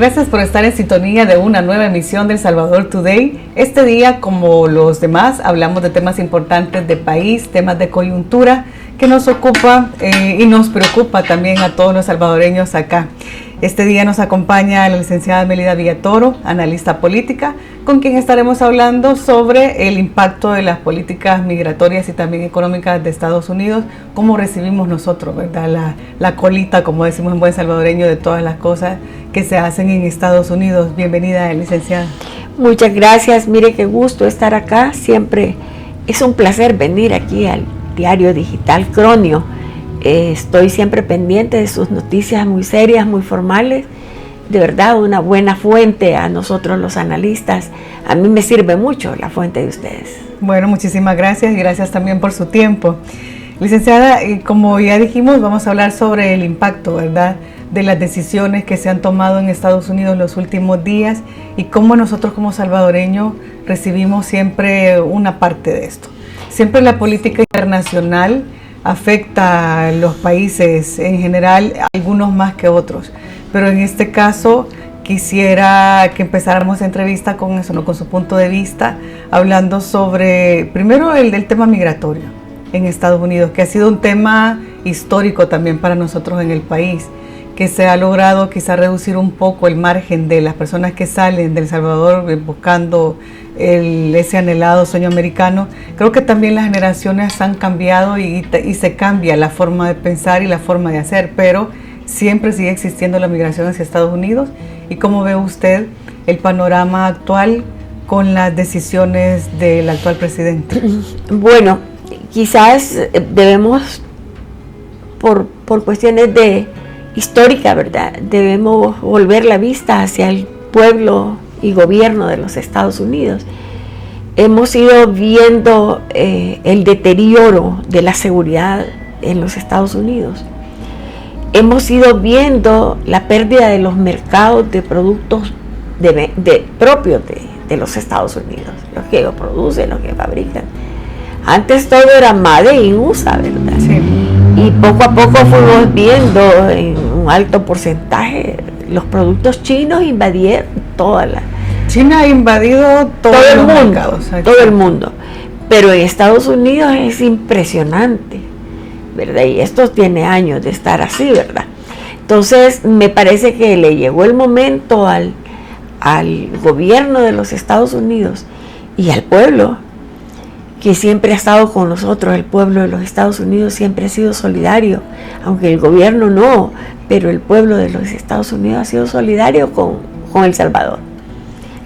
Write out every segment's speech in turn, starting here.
Gracias por estar en sintonía de una nueva emisión del Salvador Today. Este día, como los demás, hablamos de temas importantes del país, temas de coyuntura que nos ocupa y nos preocupa también a todos los salvadoreños acá. Este día nos acompaña la licenciada Melida Villatoro, analista política, con quien estaremos hablando sobre el impacto de las políticas migratorias y también económicas de Estados Unidos, cómo recibimos nosotros, ¿verdad? La colita, como decimos en buen salvadoreño, de todas las cosas que se hacen en Estados Unidos. Bienvenida, licenciada. Muchas gracias, mire qué gusto estar acá, siempre es un placer venir aquí al diario digital Cronio. Estoy siempre pendiente de sus noticias muy serias, muy formales, de verdad una buena fuente a nosotros los analistas. A mí me sirve mucho la fuente de ustedes. Bueno, muchísimas gracias y gracias también por su tiempo. Licenciada, como ya dijimos, vamos a hablar sobre el impacto, ¿verdad?, de las decisiones que se han tomado en Estados Unidos los últimos días y cómo nosotros como salvadoreños recibimos siempre una parte de esto. Siempre la política internacional afecta a los países en general, algunos más que otros, pero en este caso quisiera que empezáramos la entrevista con eso, ¿no?, con su punto de vista, hablando sobre, primero, el tema migratorio en Estados Unidos, que ha sido un tema histórico también para nosotros en el país, que se ha logrado quizá reducir un poco el margen de las personas que salen de El Salvador buscando ese anhelado sueño americano. Creo que también las generaciones han cambiado y se cambia la forma de pensar y la forma de hacer, pero siempre sigue existiendo la migración hacia Estados Unidos. ¿Y cómo ve usted el panorama actual con las decisiones del actual presidente? Bueno, quizás debemos, por cuestiones de histórica, ¿verdad?, debemos volver la vista hacia el pueblo y gobierno de los Estados Unidos. Hemos ido viendo el deterioro de la seguridad en los Estados Unidos. Hemos ido viendo la pérdida de los mercados de productos propios de los Estados Unidos, los que lo producen, los que fabrican. Antes todo era Made in USA, ¿verdad? Sí. Y poco a poco fuimos viendo en un alto porcentaje los productos chinos invadieron toda la... China ha invadido todo el mundo, todo el mundo. Pero en Estados Unidos es impresionante, ¿verdad? Y esto tiene años de estar así, ¿verdad? Entonces me parece que le llegó el momento al gobierno de los Estados Unidos y al pueblo, que siempre ha estado con nosotros. El pueblo de los Estados Unidos siempre ha sido solidario, aunque el gobierno no, pero el pueblo de los Estados Unidos ha sido solidario con El Salvador,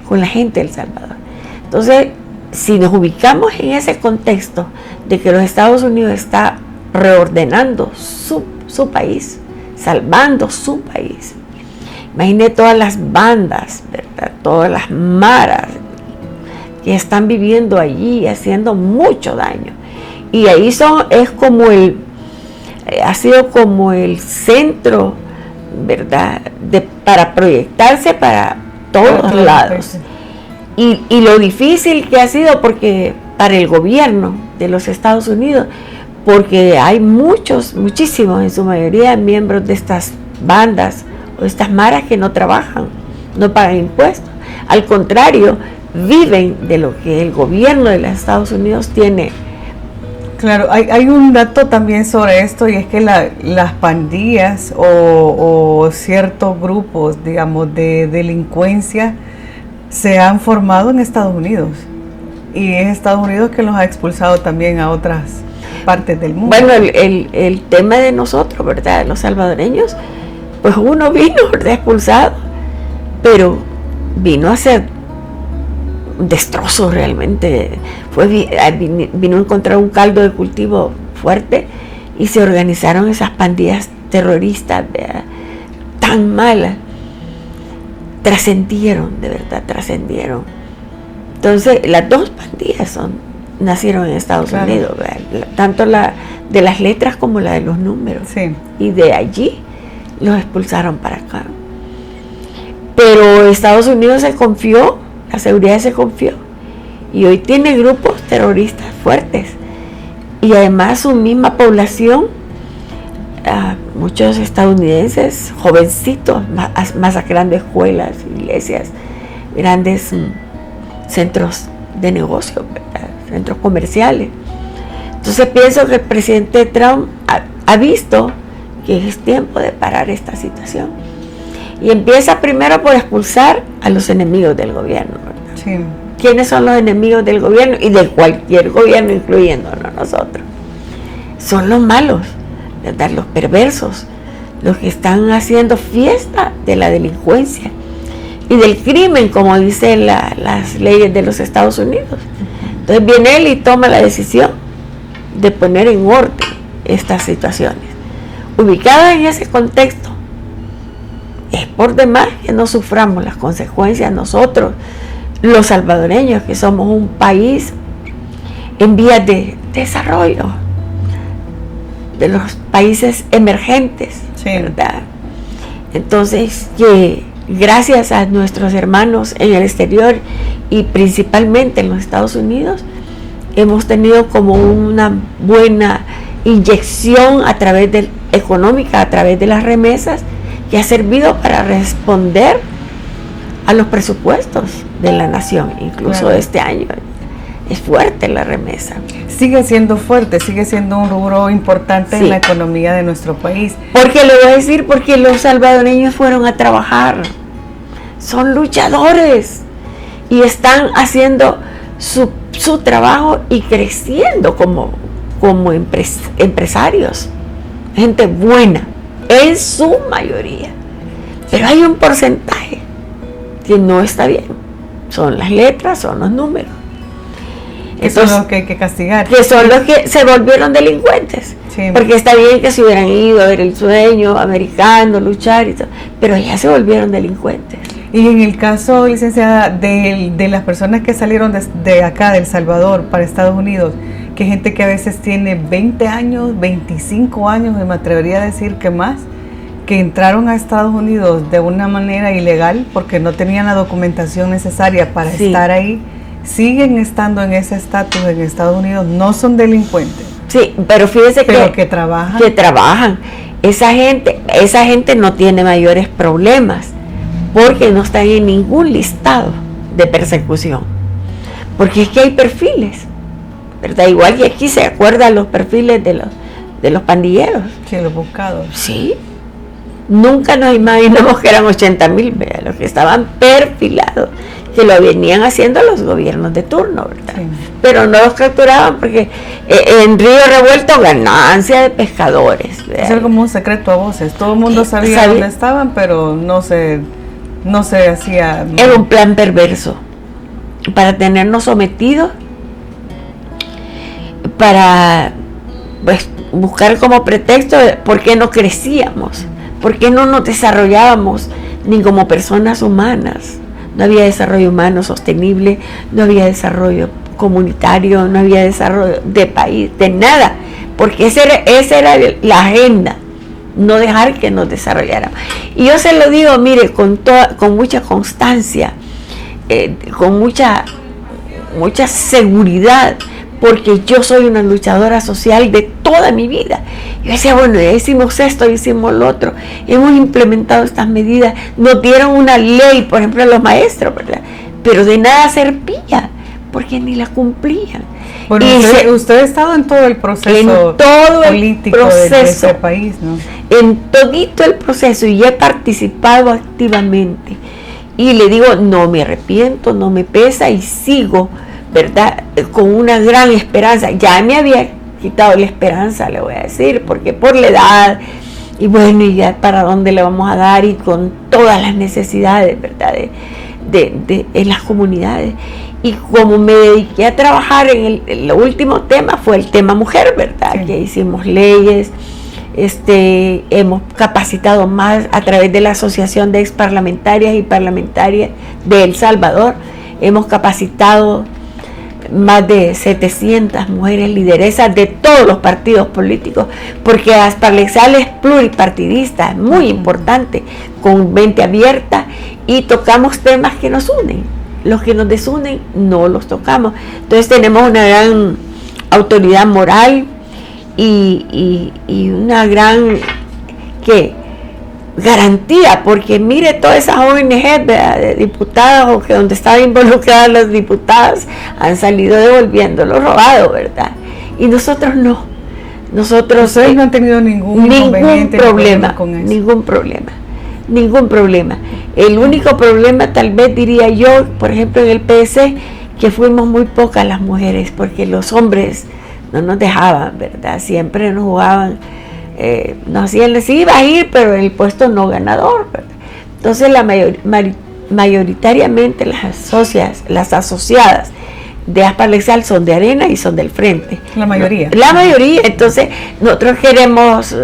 con la gente de El Salvador. Entonces, si nos ubicamos en ese contexto de que los Estados Unidos está reordenando su país, salvando su país, imagine todas las bandas, ¿verdad?, todas las maras que están viviendo allí, haciendo mucho daño. Y ahí ha sido como el centro, ¿verdad?, para proyectarse para todos lados. Y lo difícil que ha sido para el gobierno de los Estados Unidos, porque hay muchísimos, en su mayoría, miembros de estas bandas o estas maras que no trabajan, no pagan impuestos. Al contrario, viven de lo que el gobierno de los Estados Unidos tiene. Claro, hay un dato también sobre esto, y es que las pandillas o ciertos grupos, digamos, de delincuencia se han formado en Estados Unidos, y es Estados Unidos que los ha expulsado también a otras partes del mundo. Bueno, el tema de nosotros, ¿verdad?, los salvadoreños, pues uno vino, ¿verdad?, expulsado, pero vino a ser destrozos realmente. Vino a encontrar un caldo de cultivo fuerte y se organizaron esas pandillas terroristas, ¿verdad?, tan malas. Trascendieron, de verdad, trascendieron. Entonces, las dos pandillas nacieron en Estados Unidos, ¿verdad?, tanto la de las letras como la de los números. Sí. Y de allí los expulsaron para acá. Pero Estados Unidos se confió, la seguridad se confió, y hoy tiene grupos terroristas fuertes, y además su misma población muchos estadounidenses, jovencitos, masacrando escuelas, iglesias, grandes centros de negocio, ¿verdad? Centros comerciales. Entonces pienso que el presidente Trump ha visto que es tiempo de parar esta situación. Y empieza primero por expulsar a los enemigos del gobierno, ¿verdad? Sí. ¿Quiénes son los enemigos del gobierno? Y de cualquier gobierno, incluyéndonos nosotros. Son los malos, ¿verdad? Los perversos, los que están haciendo fiesta de la delincuencia y del crimen, como dicen las leyes de los Estados Unidos. Entonces viene él y toma la decisión de poner en orden estas situaciones. Ubicadas en ese contexto, es por demás que no suframos las consecuencias nosotros, los salvadoreños, que somos un país en vías de desarrollo, de los países emergentes, sí, ¿verdad? Entonces, que gracias a nuestros hermanos en el exterior y principalmente en los Estados Unidos, hemos tenido como una buena inyección económica a través de las remesas, que ha servido para responder a los presupuestos de la nación, incluso claro, este año. Es fuerte la remesa. Sigue siendo fuerte, sigue siendo un rubro importante, sí, en la economía de nuestro país. Porque le voy a decir, porque los salvadoreños fueron a trabajar, son luchadores y están haciendo su trabajo y creciendo como empresarios, gente buena, en su mayoría. Pero hay un porcentaje que no está bien, son las letras, son los números. Entonces, son los que hay que castigar. Que son los que se volvieron delincuentes. Sí. Porque está bien que se hubieran ido a ver el sueño americano, luchar y todo, pero ya se volvieron delincuentes. Y en el caso, licenciada, de las personas que salieron de acá, de El Salvador, para Estados Unidos, que gente que a veces tiene 20 años, 25 años, me atrevería a decir que más, que entraron a Estados Unidos de una manera ilegal porque no tenían la documentación necesaria para sí, estar ahí, siguen estando en ese estatus en Estados Unidos, no son delincuentes. Sí, pero fíjese que trabajan. Que trabajan. Esa gente no tiene mayores problemas porque no están en ningún listado de persecución. Porque es que hay perfiles, ¿verdad? Igual que aquí se acuerdan los perfiles de los pandilleros. Sí, los buscados. Sí. Nunca nos imaginamos que eran 80,000, los que estaban perfilados, que lo venían haciendo los gobiernos de turno, ¿verdad? Sí. Pero no los capturaban porque en Río Revuelto ganancia de pescadores, ¿verdad? Es como un secreto a voces, todo el mundo sabía dónde estaban, pero no se hacía. Era un plan perverso para tenernos sometidos, para pues buscar como pretexto por qué no crecíamos, por qué no nos desarrollábamos ni como personas humanas. No había desarrollo humano sostenible, no había desarrollo comunitario, no había desarrollo de país, de nada, porque esa era la agenda, no dejar que nos desarrolláramos. Y yo se lo digo, mire, con mucha constancia, con mucha seguridad, porque yo soy una luchadora social de toda mi vida. Yo decía, bueno, ya hicimos esto, hicimos lo otro, hemos implementado estas medidas, nos dieron una ley, por ejemplo, a los maestros, ¿verdad? Pero de nada servía, porque ni la cumplían. Bueno, usted ha estado en todo el proceso político de ese país, ¿no? En todito el proceso, y he participado activamente. Y le digo, no me arrepiento, no me pesa, y sigo, ¿verdad? Con una gran esperanza. Ya me había quitado la esperanza, le voy a decir, porque por la edad, y bueno, y ya para dónde le vamos a dar, y con todas las necesidades, ¿verdad? En las comunidades. Y como me dediqué a trabajar en el último tema, fue el tema mujer, ¿verdad? Sí. Que hicimos leyes, hemos capacitado más a través de la Asociación de Exparlamentarias y Parlamentarias de El Salvador. Hemos capacitado más de 700 mujeres lideresas de todos los partidos políticos, porque Asparlexal es pluripartidista, es muy importante, con mente abierta, y tocamos temas que nos unen. Los que nos desunen no los tocamos. Entonces tenemos una gran autoridad moral y una gran garantía, porque mire todas esas ONG, ¿verdad?, de diputados, que donde estaban involucradas las diputadas, han salido devolviendo lo robado, ¿verdad? Y nosotros no. Nosotros no han tenido ningún problema con eso. Ningún problema. El único problema, tal vez diría yo, por ejemplo en el PS, que fuimos muy pocas las mujeres, porque los hombres no nos dejaban, ¿verdad? Siempre nos jugaban, nos hacían, sí, iba a ir, pero el puesto no ganador, ¿verdad? Entonces mayoritariamente las asociadas de Aspalexal son de Arena y son del Frente. La mayoría. Entonces nosotros queremos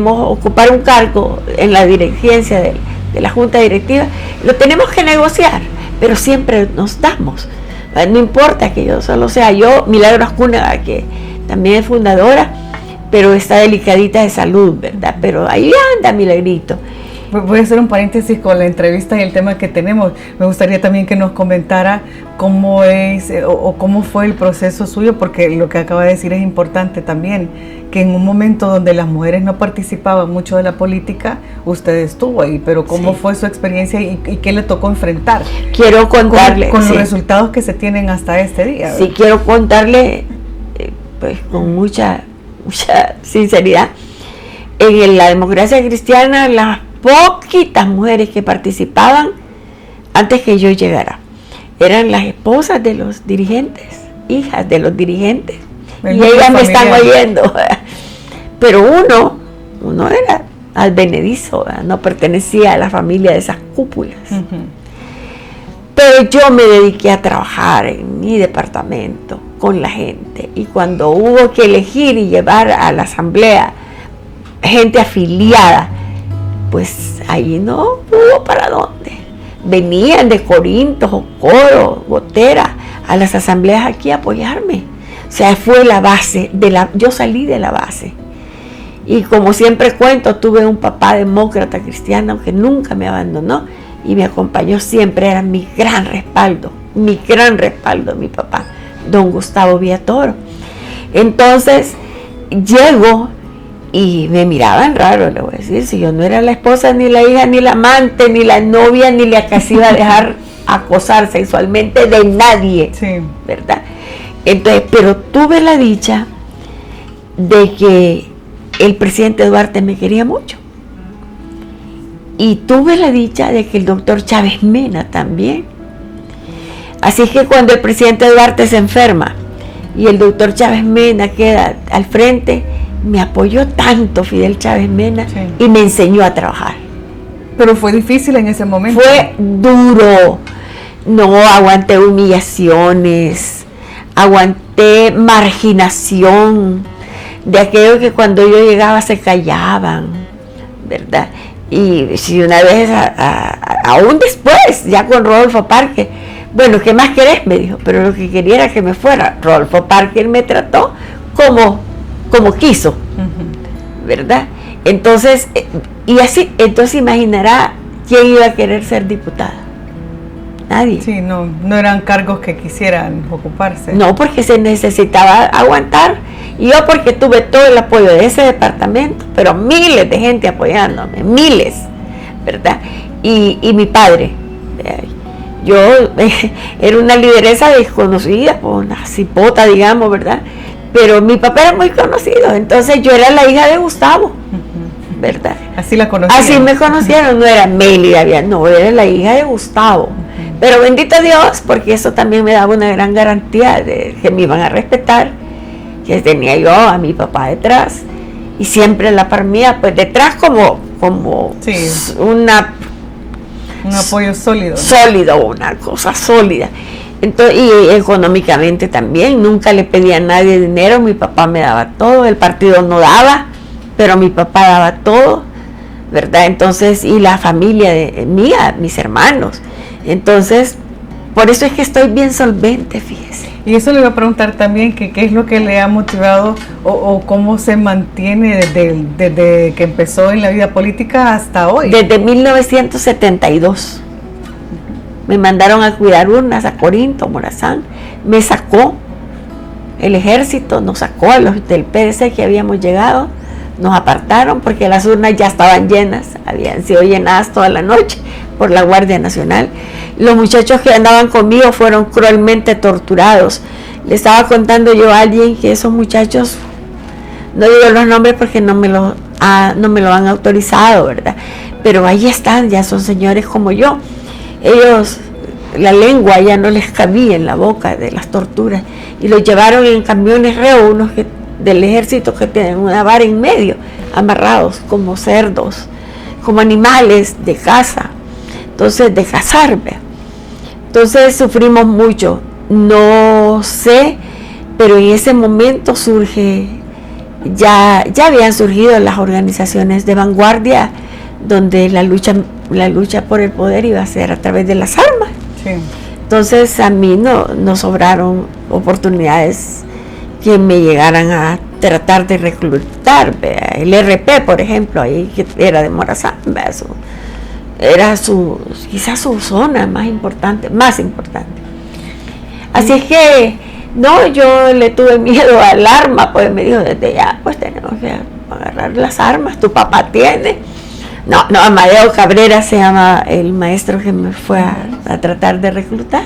ocupar un cargo en la dirigencia de la Junta Directiva, lo tenemos que negociar, pero siempre nos damos. No importa que yo solo sea yo, Milagros Cúnaga, que también es fundadora, pero está delicadita de salud, ¿verdad? Pero ahí anda Milagrito. Voy a hacer un paréntesis con la entrevista y el tema que tenemos. Me gustaría también que nos comentara cómo es o cómo fue el proceso suyo, porque lo que acaba de decir es importante también, que en un momento donde las mujeres no participaban mucho de la política, usted estuvo ahí, pero ¿cómo fue su experiencia y qué le tocó enfrentar? Quiero contarle. Con los resultados que se tienen hasta este día, ¿verdad? Sí, quiero contarle, pues con mucha sinceridad. En la democracia cristiana, las poquitas mujeres que participaban antes que yo llegara eran las esposas de los dirigentes, hijas de los dirigentes, y ellas me están oyendo. Pero uno era advenedizo, no pertenecía a la familia de esas cúpulas. Pero yo me dediqué a trabajar en mi departamento con la gente, y cuando hubo que elegir y llevar a la asamblea gente afiliada, pues ahí no hubo para dónde. Venían de Corinto, Jocoro, Gotera a las asambleas aquí a apoyarme. O sea, fue la base, yo salí de la base. Y como siempre cuento, tuve un papá demócrata cristiano que nunca me abandonó y me acompañó siempre, era mi gran respaldo, mi papá, don Gustavo Villatoro. Entonces, llego y me miraban raro, le voy a decir, si yo no era la esposa, ni la hija, ni la amante, ni la novia, ni la que se iba a dejar acosar sexualmente de nadie, ¿verdad? Entonces, pero tuve la dicha de que el presidente Duarte me quería mucho. Y tuve la dicha de que el doctor Chávez Mena también. Así es que cuando el presidente Duarte se enferma y el doctor Chávez Mena queda al frente, me apoyó tanto Fidel Chávez Mena y me enseñó a trabajar. Pero fue difícil en ese momento. Fue duro. No, aguanté humillaciones, aguanté marginación de aquellos que cuando yo llegaba se callaban, ¿verdad? Y si una vez, aún después, ya con Rodolfo Parker, bueno, ¿qué más querés? Me dijo, pero lo que quería era que me fuera. Rodolfo Parker me trató como quiso, ¿verdad? Entonces, y así, entonces imaginará quién iba a querer ser diputada. Nadie. Sí, no eran cargos que quisieran ocuparse. No, porque se necesitaba aguantar. Y yo porque tuve todo el apoyo de ese departamento, pero miles de gente apoyándome, miles, ¿verdad? Y mi padre, yo era una lideresa desconocida, una cipota, digamos, ¿verdad? Pero mi papá era muy conocido, entonces yo era la hija de Gustavo, ¿verdad? Así la conocieron. Así me conocieron, no era Mélida, no, era la hija de Gustavo. Pero bendito Dios, porque eso también me daba una gran garantía de que me iban a respetar, que tenía yo a mi papá detrás, y siempre la par mía, pues detrás como un apoyo sólido. Sólido, una cosa sólida. Entonces, y económicamente también, nunca le pedía a nadie dinero, mi papá me daba todo, el partido no daba, pero mi papá daba todo, ¿verdad? Entonces, y la familia mía, mis hermanos. Entonces, por eso es que estoy bien solvente, fíjese. Y eso le iba a preguntar también, que qué es lo que le ha motivado o cómo se mantiene desde que empezó en la vida política hasta hoy. Desde 1972. Me mandaron a cuidar urnas a Corinto, Morazán. Me sacó el ejército nos sacó a los del PDC que habíamos llegado, nos apartaron porque las urnas ya estaban llenas, habían sido llenadas toda la noche por la Guardia Nacional. Los muchachos que andaban conmigo fueron cruelmente torturados. Le estaba contando yo a alguien que esos muchachos, no digo los nombres porque no me lo han autorizado, ¿verdad? Pero ahí están, ya son señores como yo. Ellos, la lengua ya no les cabía en la boca de las torturas y los llevaron en camiones reo, unos del ejército que tienen una vara en medio, amarrados como cerdos, como animales de caza, entonces de cazar, ¿ve? Entonces sufrimos mucho, no sé, pero en ese momento ya habían surgido las organizaciones de vanguardia donde la lucha por el poder iba a ser a través de las armas. Sí. Entonces a mí no sobraron oportunidades que me llegaran a tratar de reclutar. El RP, por ejemplo, ahí que era de Morazán, era quizás su zona más importante. Así es que no, yo le tuve miedo al arma, pues me dijo desde ya, pues tenemos que agarrar las armas, tu papá tiene. No, Amadeo Cabrera se llama el maestro que me fue a tratar de reclutar.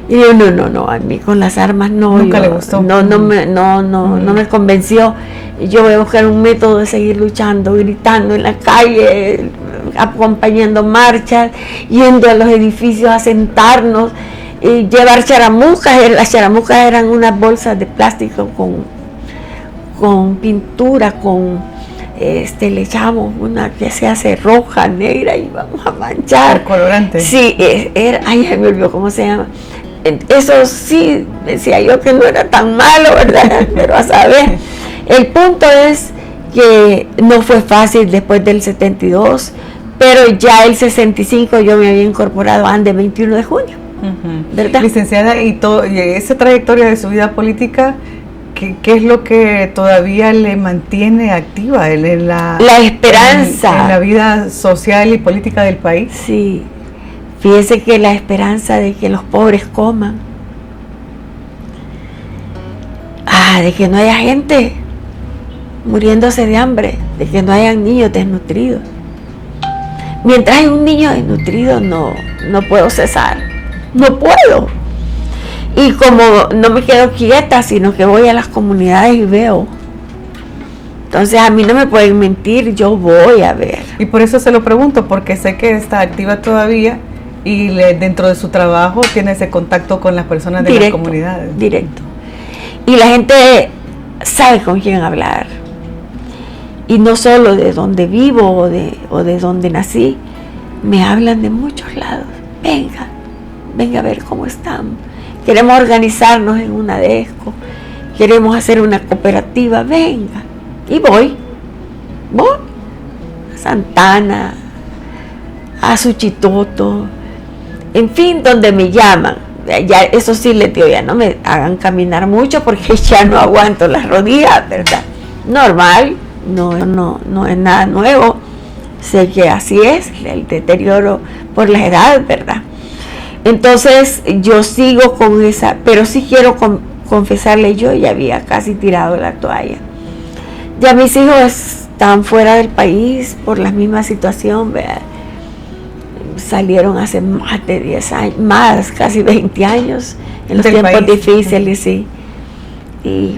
Y yo, no, a mí con las armas no. Nunca le gustó. No me convenció. Yo voy a buscar un método de seguir luchando, gritando en la calle, acompañando marchas, yendo a los edificios a sentarnos, y llevar charamuscas. Las charamuscas eran unas bolsas de plástico con pintura, le echamos una que se hace roja, negra y vamos a manchar. El colorante. Sí, ay, me olvidó cómo se llama. Eso sí, decía yo que no era tan malo, ¿verdad? Pero a saber. El punto es que no fue fácil después del 72, pero ya el 65 yo me había incorporado antes del 21 de junio, ¿verdad? Licenciada, y esa trayectoria de su vida política, ¿qué es lo que todavía le mantiene activa en la esperanza en la vida social y política del país? Sí, fíjese que la esperanza de que los pobres coman, de que no haya gente muriéndose de hambre, de que no hayan niños desnutridos. Mientras hay un niño desnutrido no puedo cesar, no puedo. Y como no me quedo quieta, sino que voy a las comunidades y veo. Entonces a mí no me pueden mentir, yo voy a ver. Y por eso se lo pregunto, porque sé que está activa todavía y dentro de su trabajo tiene ese contacto con las personas de las comunidades. Directo. Y la gente sabe con quién hablar. Y no solo de donde vivo o de donde nací, me hablan de muchos lados. Venga a ver cómo estamos. Queremos organizarnos en una DESCO, queremos hacer una cooperativa, venga. Y voy a Santana, a Suchitoto, en fin, donde me llaman. Ya, eso sí les digo, ya no me hagan caminar mucho porque ya no aguanto las rodillas, ¿verdad? Normal, no es nada nuevo. Sé que así es, el deterioro por la edad, ¿verdad? Entonces yo sigo con esa, pero sí quiero confesarle, yo ya había casi tirado la toalla. Ya mis hijos están fuera del país por la misma situación, ¿verdad? Salieron hace más de 10 años, casi 20 años, en los tiempos difíciles, sí. Y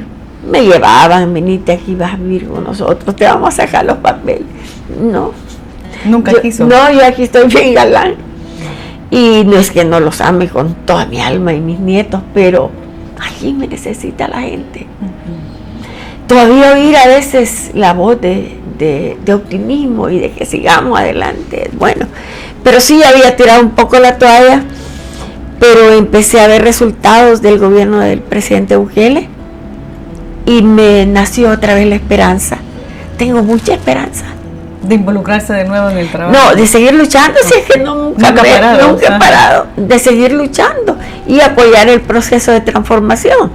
me llevaban, venite aquí, vas a vivir con nosotros, te vamos a sacar los papeles. No. Nunca quiso. No, yo aquí estoy bien galán. Y no es que no los ame con toda mi alma y mis nietos, pero aquí me necesita la gente. Todavía oír a veces la voz de optimismo y de que sigamos adelante, bueno, pero sí había tirado un poco la toalla, pero empecé a ver resultados del gobierno del presidente Bukele y me nació otra vez la esperanza. Tengo mucha esperanza. De involucrarse de nuevo en el trabajo. No, de seguir luchando, si es que nunca he parado, de seguir luchando y apoyar el proceso de transformación.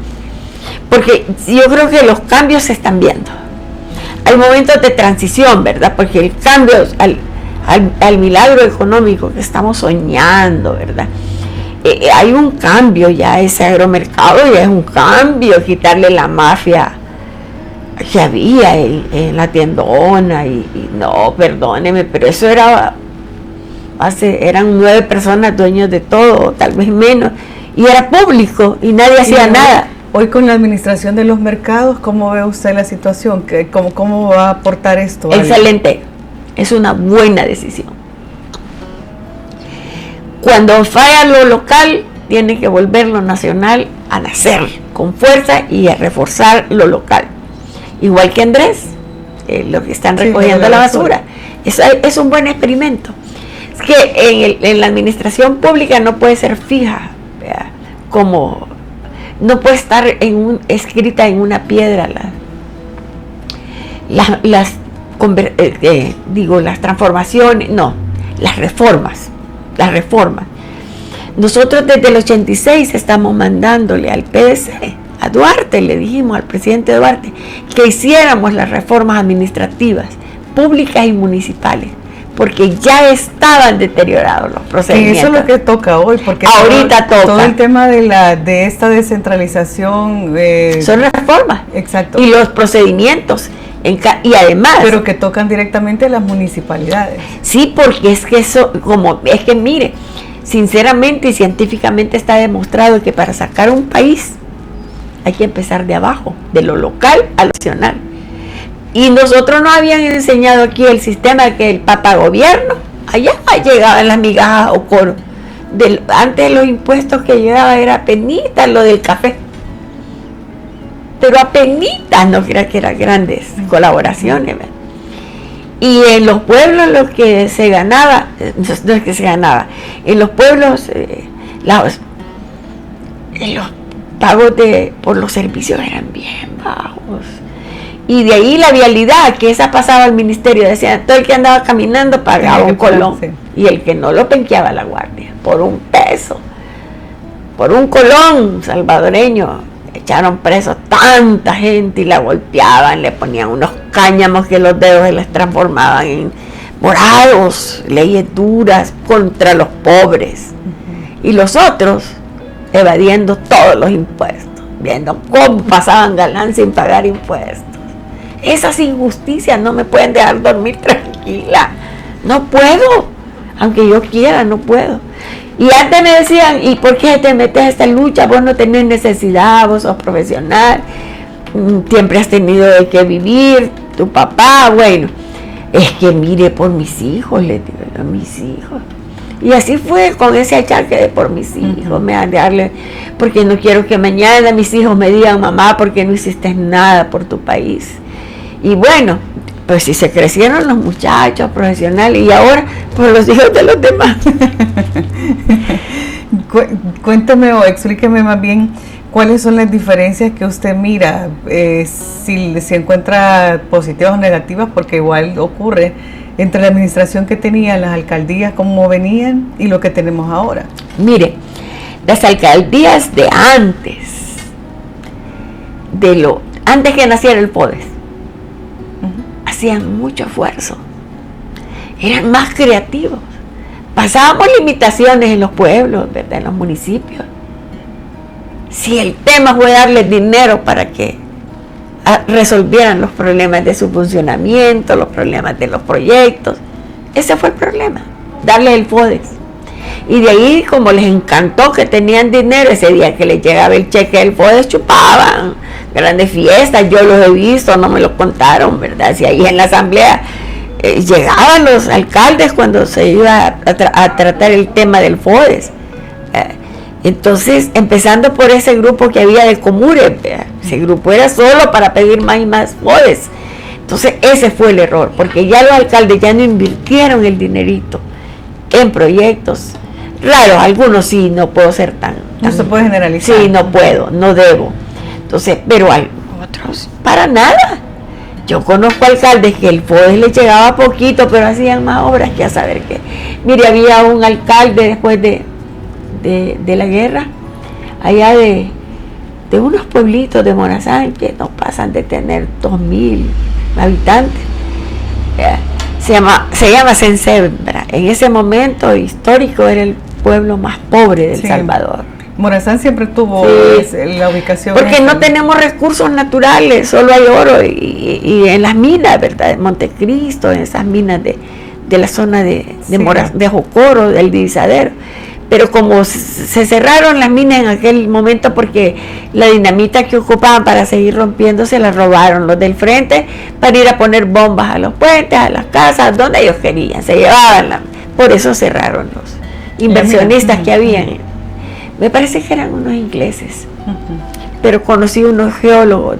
Porque yo creo que los cambios se están viendo. Hay momentos de transición, ¿verdad? Porque el cambio al milagro económico que estamos soñando, ¿verdad? hay un cambio ya, ese agromercado ya es un cambio, quitarle la mafia que había en la tiendona y no, perdóneme, pero eso era eran 9 personas dueños de todo, tal vez menos, y era público y nadie hacía nada. Hoy con la administración de los mercados, ¿cómo ve usted la situación? ¿Cómo va a aportar esto? Excelente, es una buena decisión. Cuando falla lo local, tiene que volver lo nacional a nacer con fuerza y a reforzar lo local. Igual que Andrés, lo que están recogiendo la basura. Es un buen experimento. Es que en la administración pública no puede ser fija, ¿verdad? Como no puede estar escrita en una piedra las transformaciones, no, las reformas. Nosotros desde el 86 estamos mandándole al PDC, a Duarte, le dijimos al presidente Duarte, que hiciéramos las reformas administrativas, públicas y municipales, porque ya estaban deteriorados los procedimientos. Y eso es lo que toca hoy, porque ahorita toca. Todo el tema de esta descentralización son reformas. Exacto. Y los procedimientos. Y además, pero que tocan directamente a las municipalidades. Sí, porque es que mire, sinceramente y científicamente está demostrado que para sacar un país hay que empezar de abajo, de lo local a lo nacional. Y nosotros nos habían enseñado aquí el sistema que el papagobierno, allá llegaban las migajas o coro. Antes de los impuestos que llegaba era penitas lo del café. Pero apenitas, no creas que eran grandes colaboraciones, ¿verdad? Y en los pueblos lo que se ganaba, no es que se ganaba, en los pueblos los pagos por los servicios eran bien bajos. Y de ahí la vialidad, que esa pasaba al ministerio, decían, todo el que andaba caminando pagaba un colón, sí. Y el que no lo penqueaba la guardia, por $1, por un colón salvadoreño. Echaron presos tanta gente y la golpeaban, le ponían unos cáñamos que los dedos se les transformaban en morados, leyes duras contra los pobres. Y los otros evadiendo todos los impuestos, viendo cómo pasaban galán sin pagar impuestos. Esas injusticias no me pueden dejar dormir tranquila. No puedo, aunque yo quiera, no puedo. Y antes me decían, ¿y por qué te metes a esta lucha? Vos no tenés necesidad, vos sos profesional, siempre has tenido de qué vivir, tu papá, bueno, es que mire por mis hijos, le digo, a mis hijos. Y así fue con ese achaque de por mis hijos, me han de darle, porque no quiero que mañana mis hijos me digan, mamá, ¿por qué no hiciste nada por tu país? Y bueno, pues si se crecieron los muchachos profesionales y ahora por los hijos de los demás. Cuénteme o explíqueme más bien cuáles son las diferencias que usted mira, si encuentra positivas o negativas, porque igual ocurre entre la administración que tenían las alcaldías, cómo venían, y lo que tenemos ahora. Mire, las alcaldías de antes, antes que naciera el PODES, hacían mucho esfuerzo, eran más creativos, pasábamos limitaciones en los pueblos, ¿verdad? En los municipios. Si el tema fue darles dinero para que resolvieran los problemas de su funcionamiento, los problemas de los proyectos, ese fue el problema, darles el PODES. Y de ahí, como les encantó que tenían dinero, ese día que les llegaba el cheque del PODES, chupaban, grandes fiestas, yo los he visto, no me lo contaron, ¿verdad? Si ahí en la asamblea llegaban los alcaldes cuando se iba a tratar el tema del PODES. Entonces, empezando por ese grupo que había de Comures, ese grupo era solo para pedir más y más PODES. Entonces, ese fue el error, porque ya los alcaldes ya no invirtieron el dinerito en proyectos raros, algunos sí, no puedo ser tan no se puede generalizar. Sí, no puedo, no debo. Entonces, pero hay otros, para nada. Yo conozco alcaldes que el PODES les llegaba poquito, pero hacían más obras que a saber qué. Mire, había un alcalde después de la guerra, allá de unos pueblitos de Morazán que no pasan de tener 2,000 habitantes. Se llama Sensebra. En ese momento histórico era pueblo más pobre de El Salvador. Morazán siempre tuvo la ubicación. Porque no tenemos recursos naturales, solo hay oro y en las minas, ¿verdad? De Montecristo, en esas minas de la zona de Jocoro, del Divisadero. Pero como se cerraron las minas en aquel momento porque la dinamita que ocupaban para seguir rompiendo se la robaron los del frente para ir a poner bombas a los puentes, a las casas, donde ellos querían, se llevaban por eso cerraron los inversionistas que habían. Me parece que eran unos ingleses, pero conocí unos geólogos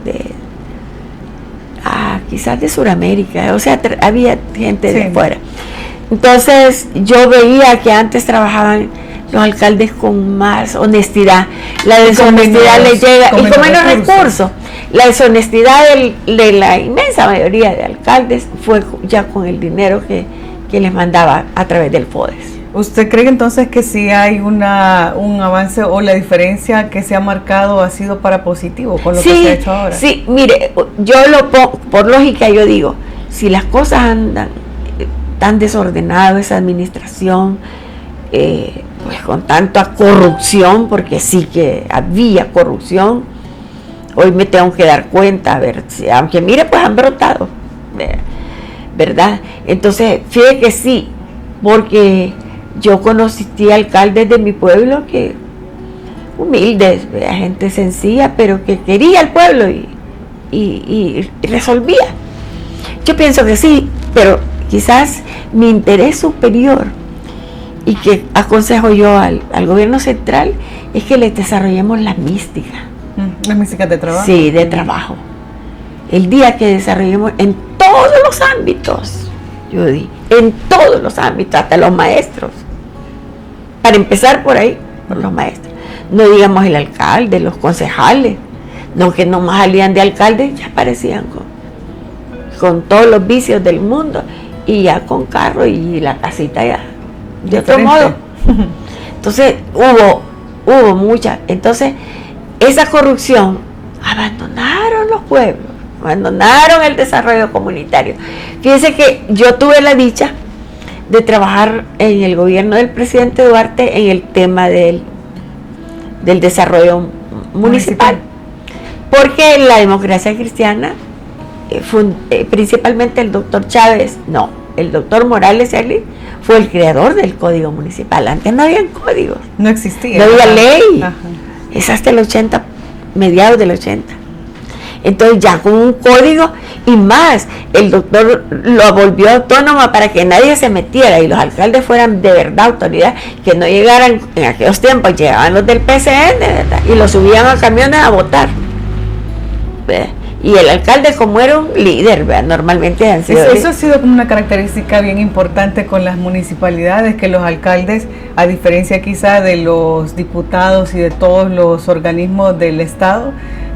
quizás de Sudamérica, o sea, había gente de fuera. Entonces yo veía que antes trabajaban los alcaldes con más honestidad, la deshonestidad les llega y con menos recursos. La deshonestidad de la inmensa mayoría de alcaldes fue ya con el dinero que les mandaba a través del FODES. ¿Usted cree entonces que si hay un avance o la diferencia que se ha marcado ha sido para positivo con lo que se ha hecho ahora? Sí, mire, yo por lógica yo digo, si las cosas andan tan desordenadas, esa administración, pues con tanta corrupción, porque sí que había corrupción, hoy me tengo que dar cuenta, a ver, aunque mire, pues han brotado, ¿verdad? Entonces, fíjate que sí, porque yo conocí alcaldes de mi pueblo que humildes, gente sencilla, pero que quería al pueblo y resolvía. Yo pienso que sí, pero quizás mi interés superior y que aconsejo yo al gobierno central es que les desarrollemos la mística. ¿La mística de trabajo? Sí, de trabajo. El día que desarrollemos en todos los ámbitos, yo digo, en todos los ámbitos, hasta los maestros. Para empezar por ahí, por los maestros. No digamos el alcalde, los concejales, no que nomás salían de alcalde, ya aparecían con todos los vicios del mundo y ya con carro y la casita ya de otro modo. Entonces hubo mucha. Entonces esa corrupción abandonaron los pueblos, abandonaron el desarrollo comunitario. Fíjense que yo tuve la dicha de trabajar en el gobierno del presidente Duarte en el tema del desarrollo municipal. Porque la democracia cristiana, principalmente el doctor Chávez, el doctor Morales fue el creador del código municipal. Antes no había códigos. No existía. No había ley. Ajá. Es hasta el 80, mediados del 80. Entonces ya con un código y más, el doctor lo volvió autónoma para que nadie se metiera y los alcaldes fueran de verdad autoridad, que no llegaran, en aquellos tiempos llegaban los del PCN, ¿verdad? Y los subían a camiones a votar, ¿verdad? Y el alcalde, como era un líder, ¿verdad? Normalmente han sido... Eso ha sido como una característica bien importante con las municipalidades, que los alcaldes, a diferencia quizá de los diputados y de todos los organismos del Estado,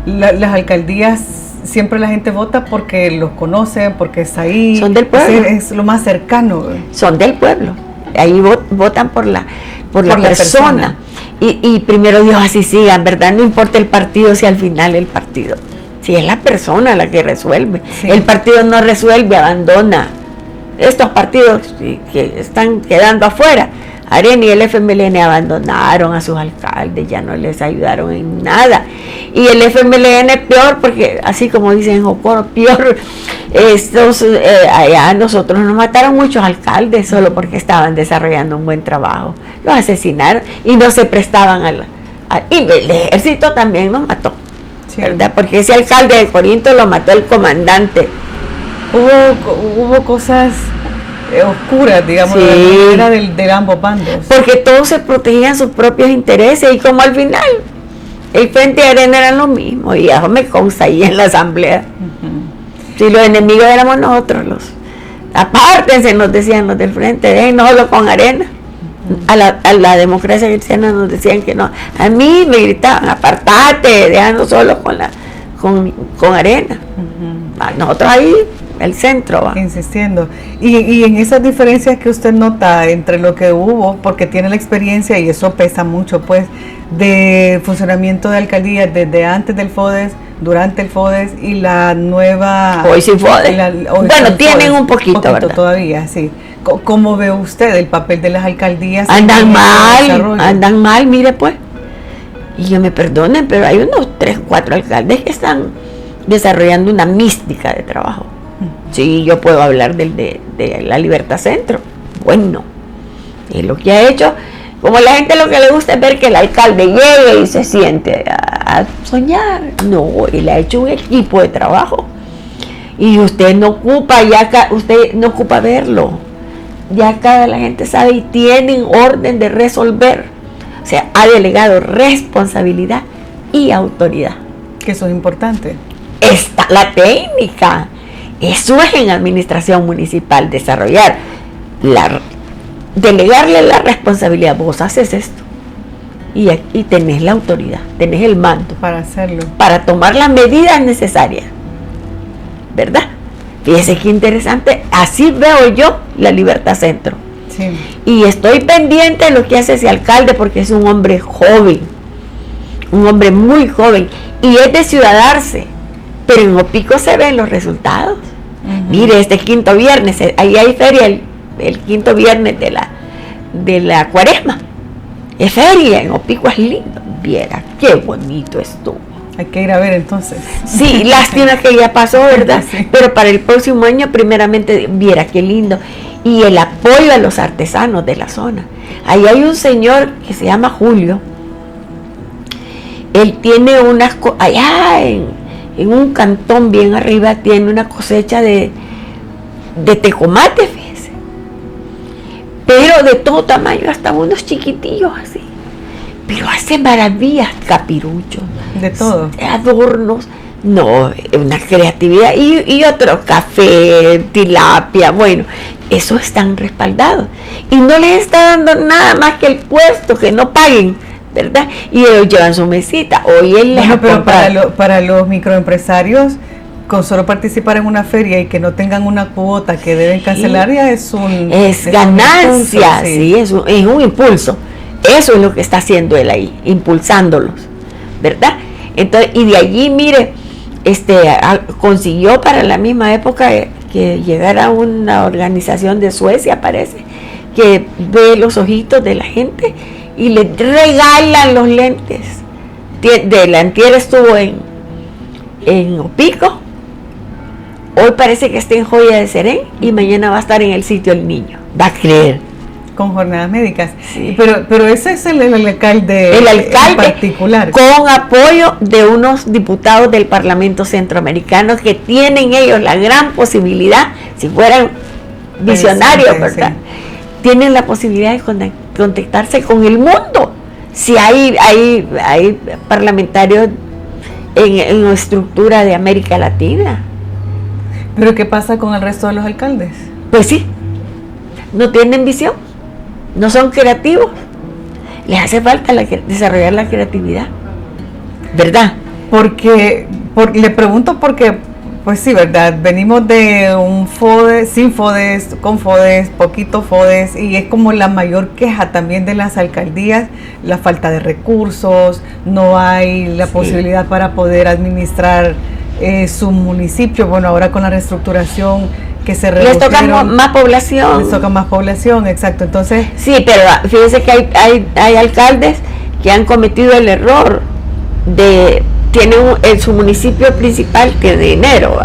las alcaldías siempre la gente vota porque los conocen, porque es ahí. Son del pueblo. Es lo más cercano. Son del pueblo. Ahí votan por la persona. Y primero Dios así sigan, ¿verdad? No importa el partido, si al final el partido. Si es la persona la que resuelve. Sí. El partido no resuelve, abandona. Estos partidos que están quedando afuera, Arena y el FMLN abandonaron a sus alcaldes, ya no les ayudaron en nada. Y el FMLN peor, porque así como dicen Jocoro, peor, allá nosotros nos mataron muchos alcaldes solo porque estaban desarrollando un buen trabajo. Los asesinaron y no se prestaban y el ejército también nos mató, sí, ¿verdad? Porque ese alcalde de Corinto lo mató el comandante. Hubo cosas oscuras, digamos, sí, de ambos bandos. Porque todos se protegían sus propios intereses y como al final el Frente de Arena era lo mismo, y eso me consta ahí en la asamblea. Si los enemigos éramos nosotros, apártense, nos decían los del Frente, no solo con Arena. A la democracia cristiana nos decían que no. A mí me gritaban, apartate, déjanos solo con Arena. Nosotros ahí, el centro va. Insistiendo. Y en esas diferencias que usted nota entre lo que hubo, porque tiene la experiencia y eso pesa mucho, pues, de funcionamiento de alcaldías desde antes del FODES, durante el FODES y la nueva... Hoy sin FODES. Bueno, tienen FODES, un poquito, ¿verdad? Todavía, sí. ¿Cómo ve usted el papel de las alcaldías? Andan mal, mire pues. Y yo me perdonen, pero hay unos 3, 4 alcaldes que están desarrollando una mística de trabajo. Sí, yo puedo hablar de la Libertad Centro. Bueno, es lo que ha hecho. Como la gente lo que le gusta es ver que el alcalde llegue y se siente a soñar. No, él ha hecho un equipo de trabajo. Y usted no ocupa verlo. Ya acá la gente sabe y tienen orden de resolver. O sea, ha delegado responsabilidad y autoridad. Que eso es importante. Está la técnica. Eso es en administración municipal, delegarle la responsabilidad. Vos haces esto y tenés la autoridad, tenés el mando para hacerlo, para tomar las medidas necesarias, ¿verdad? Fíjese qué interesante. Así veo yo la Libertad Centro. Sí. Y estoy pendiente de lo que hace ese alcalde, porque es un hombre joven, un hombre muy joven, y es de ciudadarse, pero en Opico se ven los resultados. Mire, este quinto viernes, ahí hay feria el quinto viernes de la cuaresma. Es feria, en Opico es lindo. Viera, qué bonito estuvo. Hay que ir a ver entonces. Sí, lástima que ya pasó, ¿verdad? Sí. Pero para el próximo año, primeramente, viera qué lindo. Y el apoyo a los artesanos de la zona. Ahí hay un señor que se llama Julio. Él tiene allá en un cantón bien arriba, tiene una cosecha de tecomate, fíjese. Pero de todo tamaño, hasta unos chiquitillos así. Pero hace maravillas, capiruchos. De todo. Adornos. No, una creatividad. Y otro, café, tilapia, bueno, eso están respaldados. Y no les está dando nada más que el puesto, que no paguen, ¿verdad? Y ellos llevan su mesita. Hoy él les pero para los microempresarios, con solo participar en una feria y que no tengan una cuota que deben cancelar, ya es ganancia, es un impulso. Eso es lo que está haciendo él ahí, impulsándolos, ¿verdad? Entonces, y de allí, mire, consiguió para la misma época que llegara una organización de Suecia, parece, que ve los ojitos de la gente y le regalan los lentes. De la antier estuvo en Opico, hoy parece que está en Joya de Serén y mañana va a estar en el sitio El Niño. Va a creer. Con jornadas médicas. Sí. Pero ese es el alcalde en particular. Con apoyo de unos diputados del Parlamento Centroamericano que tienen ellos la gran posibilidad, si fueran visionarios, ¿verdad? Sí. Tienen la posibilidad de contactarse con el mundo. Si hay parlamentarios en la estructura de América Latina. ¿Pero qué pasa con el resto de los alcaldes? Pues sí, no tienen visión. No son creativos, les hace falta desarrollar la creatividad, ¿verdad? Le pregunto porque, pues sí, ¿verdad? Venimos de un FODES, sin FODES, con FODES, poquito FODES, y es como la mayor queja también de las alcaldías, la falta de recursos, no hay la posibilidad para poder administrar su municipio. Bueno, ahora con la reestructuración que se les toca más población. Les toca más población, exacto. Entonces, sí, pero fíjense que hay alcaldes que han cometido el error en su municipio principal tiene dinero,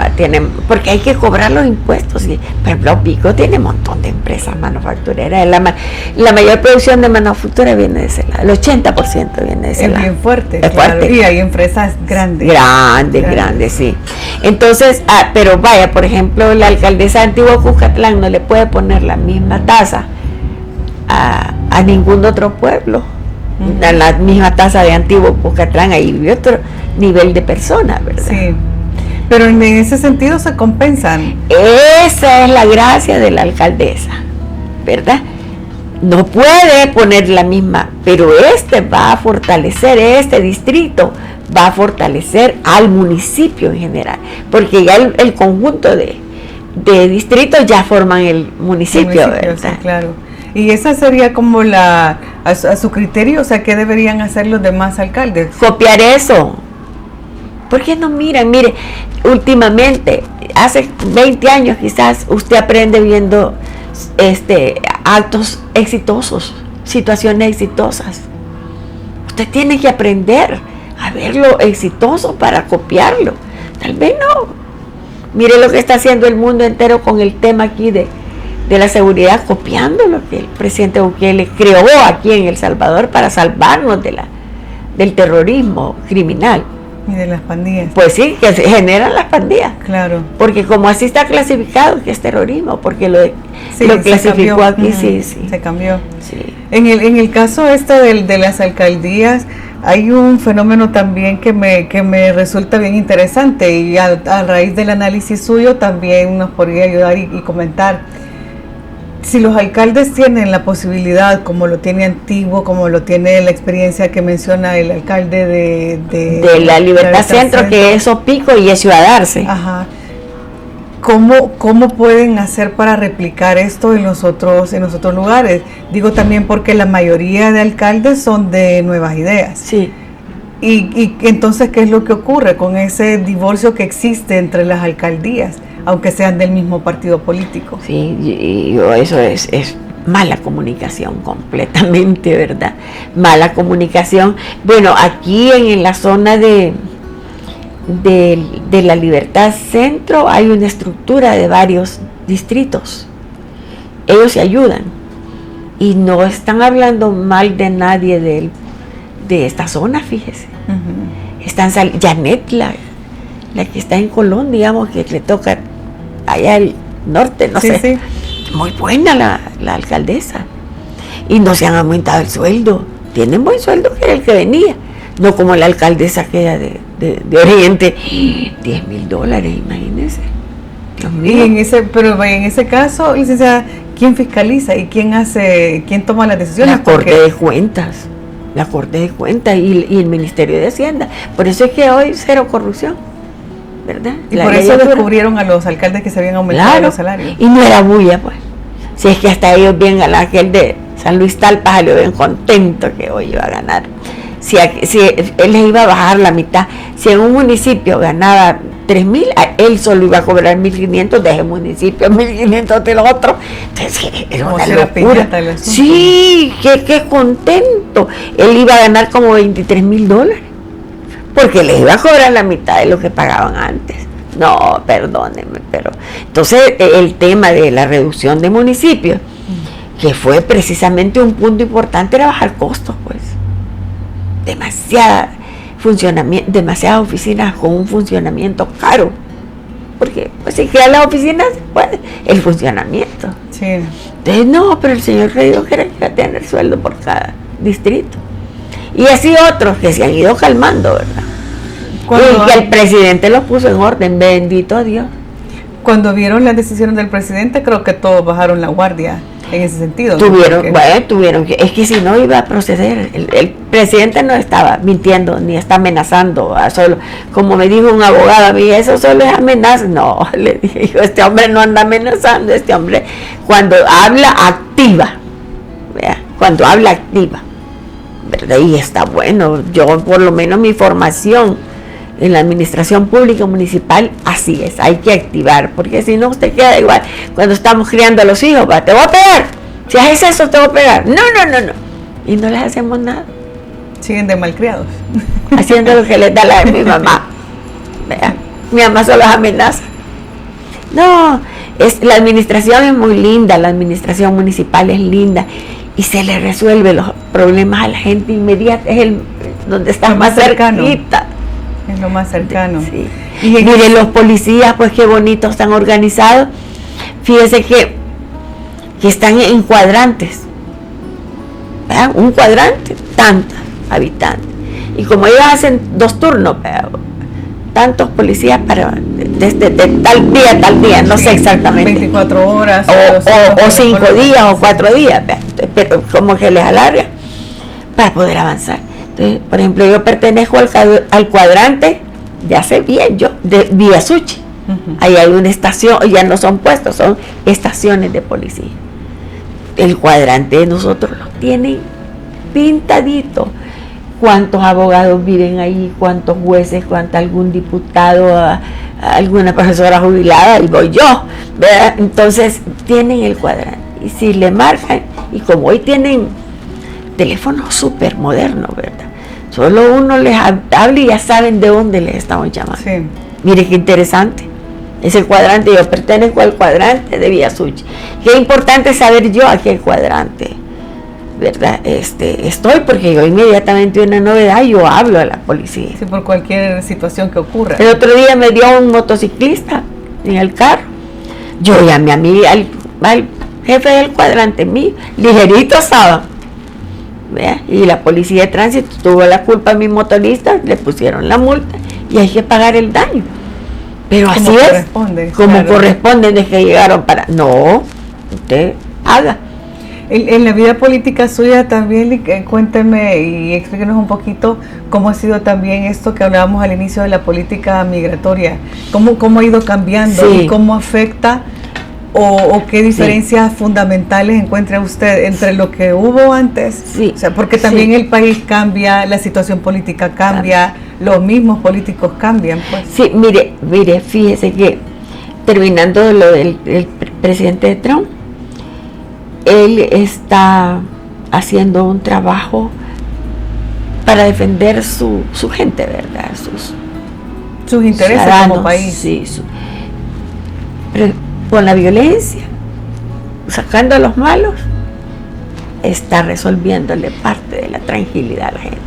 porque hay que cobrar los impuestos. Y, por ejemplo, Pico tiene un montón de empresas manufactureras. La mayor producción de manufactura viene de ese lado, el 80% viene de ese lado. Es bien fuerte, es claro. Fuerte. Y hay empresas grandes. Grandes, sí. Entonces, pero vaya, por ejemplo, la alcaldesa de Antiguo Cuscatlán no le puede poner la misma tasa a ningún otro pueblo. A la misma tasa de Antiguo Cuscatlán, ahí vive otro nivel de personas, ¿verdad? Sí, pero en ese sentido se compensan. Esa es la gracia de la alcaldesa, ¿verdad? No puede poner la misma, pero va a fortalecer, este distrito va a fortalecer al municipio en general, porque ya el conjunto de distritos ya forman el municipio, ¿verdad? Sí, claro. Y esa sería como a su criterio, o sea, ¿qué deberían hacer los demás alcaldes? Copiar eso. ¿Por qué no miran? Mire, últimamente, hace 20 años quizás, usted aprende viendo actos exitosos, situaciones exitosas. Usted tiene que aprender a ver lo exitoso para copiarlo. Tal vez no. Mire lo que está haciendo el mundo entero con el tema aquí de la seguridad, copiando lo que el presidente Bukele creó aquí en El Salvador para salvarnos del terrorismo criminal. Y de las pandillas. Pues sí, que se generan las pandillas. Claro. Porque como así está clasificado que es terrorismo, porque lo clasificó aquí, sí. Se cambió. Sí. En el caso de las alcaldías, hay un fenómeno también que me resulta bien interesante, y a raíz del análisis suyo también nos podría ayudar y comentar. Si los alcaldes tienen la posibilidad, como lo tiene Antiguo, como lo tiene la experiencia que menciona el alcalde de la Libertad Centro, que es Opico y es Ciudad Arce. Ajá. ¿Cómo pueden hacer para replicar esto en los otros lugares? Digo también porque la mayoría de alcaldes son de Nuevas Ideas. Sí. Y entonces, ¿qué es lo que ocurre con ese divorcio que existe entre las alcaldías, aunque sean del mismo partido político? Sí, y eso es mala comunicación completamente, ¿verdad? Mala comunicación. Bueno, aquí en la zona de la Libertad Centro hay una estructura de varios distritos. Ellos se ayudan y no están hablando mal de nadie de esta zona, fíjese. Uh-huh. Janet, la que está en Colón, digamos, que le toca allá al norte, no sé. Sí. Muy buena la alcaldesa. Y no se han aumentado el sueldo. Tienen buen sueldo, que era el que venía. No como la alcaldesa que era de Oriente. $10,000, imagínense. Dios mío. Pero en ese caso, licenciada, ¿quién fiscaliza y quién toma las decisiones? La Corte de Cuentas. La Corte de Cuentas y el Ministerio de Hacienda. Por eso es que hoy cero corrupción, ¿verdad? Y por eso descubrieron a los alcaldes que se habían aumentado los salarios. Y no era bulla, pues. Si es que hasta ellos bien a aquel de San Luis Talpa salió bien contento que hoy iba a ganar. Si él les iba a bajar la mitad. Si en un municipio ganaba 3,000, él solo iba a cobrar 1,500 de ese municipio, 1,500 del otro. Entonces era una locura. Sí, qué contento. Él iba a ganar como $23,000 porque les iba a cobrar la mitad de lo que pagaban antes. No, perdónenme, pero entonces el tema de la reducción de municipios, que fue precisamente un punto importante, era bajar costos, pues. Demasiadas oficinas con un funcionamiento caro, porque pues si crean las oficinas, pues el funcionamiento. Sí. Entonces no, pero el señor rey dijo que era que iba a tener sueldo por cada distrito, y así otros que se han ido calmando, ¿verdad? Y que el presidente los puso en orden, bendito Dios. Cuando vieron las decisiones del presidente, creo que todos bajaron la guardia en ese sentido. Tuvieron que, es que si no iba a proceder. El presidente no estaba mintiendo ni está amenazando, solo, como me dijo un abogado a mí, eso solo es amenaza. No, le dije yo, este hombre no anda amenazando, este hombre cuando habla activa, ¿verdad? Cuando habla activa, ¿verdad? Y está bueno. Yo por lo menos mi formación en la administración pública municipal, así es, hay que activar, porque si no usted queda igual. Cuando estamos criando a los hijos, te voy a pegar, si haces eso te voy a pegar, no, y no les hacemos nada. Siguen de malcriados. Haciendo lo que les da mi mamá. ¿Verdad? Mi mamá solo amenaza. No, la administración es muy linda, la administración municipal es linda, y se le resuelve los problemas a la gente inmediata, es donde está más cercanita. Es lo más cercano. Sí. Y miren, los policías, pues qué bonitos, están organizados. Fíjese que están en cuadrantes, ¿verdad? Un cuadrante, tantos habitantes. Y como ellos hacen 2 turnos, ¿verdad? Tantos policías para desde tal día, no sé exactamente. 24 horas. O 5 días o 4 días, ¿verdad? Pero como que les alarga para poder avanzar. Entonces, por ejemplo, yo pertenezco al cuadrante, ya sé bien yo, de Villasuchi. Uh-huh. Ahí hay una estación, ya no son puestos, son estaciones de policía. El cuadrante de nosotros lo tienen pintadito. ¿Cuántos abogados viven ahí? ¿Cuántos jueces? ¿Algún diputado? ¿Alguna profesora jubilada? Y voy yo, ¿verdad? Entonces, tienen el cuadrante. y si le marcan, y como hoy tienen teléfonos súper modernos, ¿verdad? Solo uno les habla y ya saben de dónde les estamos llamando. Sí. Mire qué interesante. Ese cuadrante, yo pertenezco al cuadrante de Villasuchi. Qué importante saber yo a qué cuadrante, ¿verdad? Estoy, porque yo inmediatamente una novedad, yo hablo a la policía. Sí, por cualquier situación que ocurra. El otro día me dio un motociclista en el carro. Yo llamé a mí al jefe del cuadrante mío, ligerito estaba. ¿Vea? Y la policía de tránsito tuvo la culpa a mi motorista, le pusieron la multa y hay que pagar el daño. Pero así es, como corresponde, de que llegaron para... No, usted haga. En la vida política suya también, cuénteme y explíquenos un poquito cómo ha sido también esto que hablábamos al inicio de la política migratoria, cómo ha ido cambiando, sí, y cómo afecta o qué diferencias, sí, fundamentales encuentra usted entre lo que hubo antes, sí, o sea, porque también, sí, el país cambia, la situación política cambia, los mismos políticos cambian, pues. Sí, mire, fíjese que terminando lo del presidente Trump, él está haciendo un trabajo para defender su gente, ¿verdad? Sus intereses como país. Sí, pero con la violencia, sacando a los malos, está resolviéndole parte de la tranquilidad a la gente.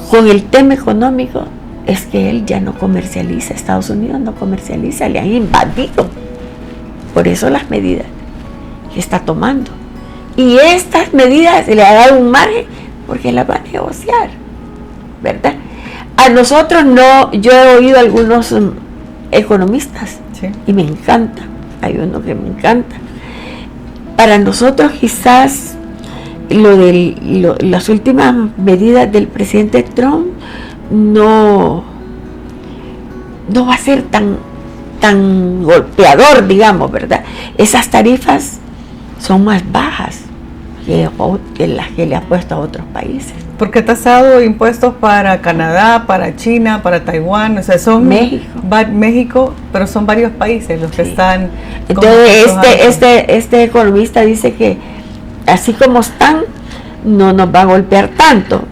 Con el tema económico, es que él ya no comercializa, Estados Unidos no comercializa, le han invadido. Por eso las medidas que está tomando. Y estas medidas se le ha dado un margen porque las va a negociar, ¿verdad? A nosotros no, yo he oído a algunos economistas, sí, y me encanta, hay uno que me encanta. Para nosotros quizás las últimas medidas del presidente Trump no va a ser tan golpeador, digamos, ¿verdad? Esas tarifas son más bajas que las que le ha puesto a otros países. Porque ha tasado impuestos para Canadá, para China, para Taiwán, o sea, son México, pero son varios países los que, sí, están. Entonces este economista dice que así como están, no nos va a golpear tanto,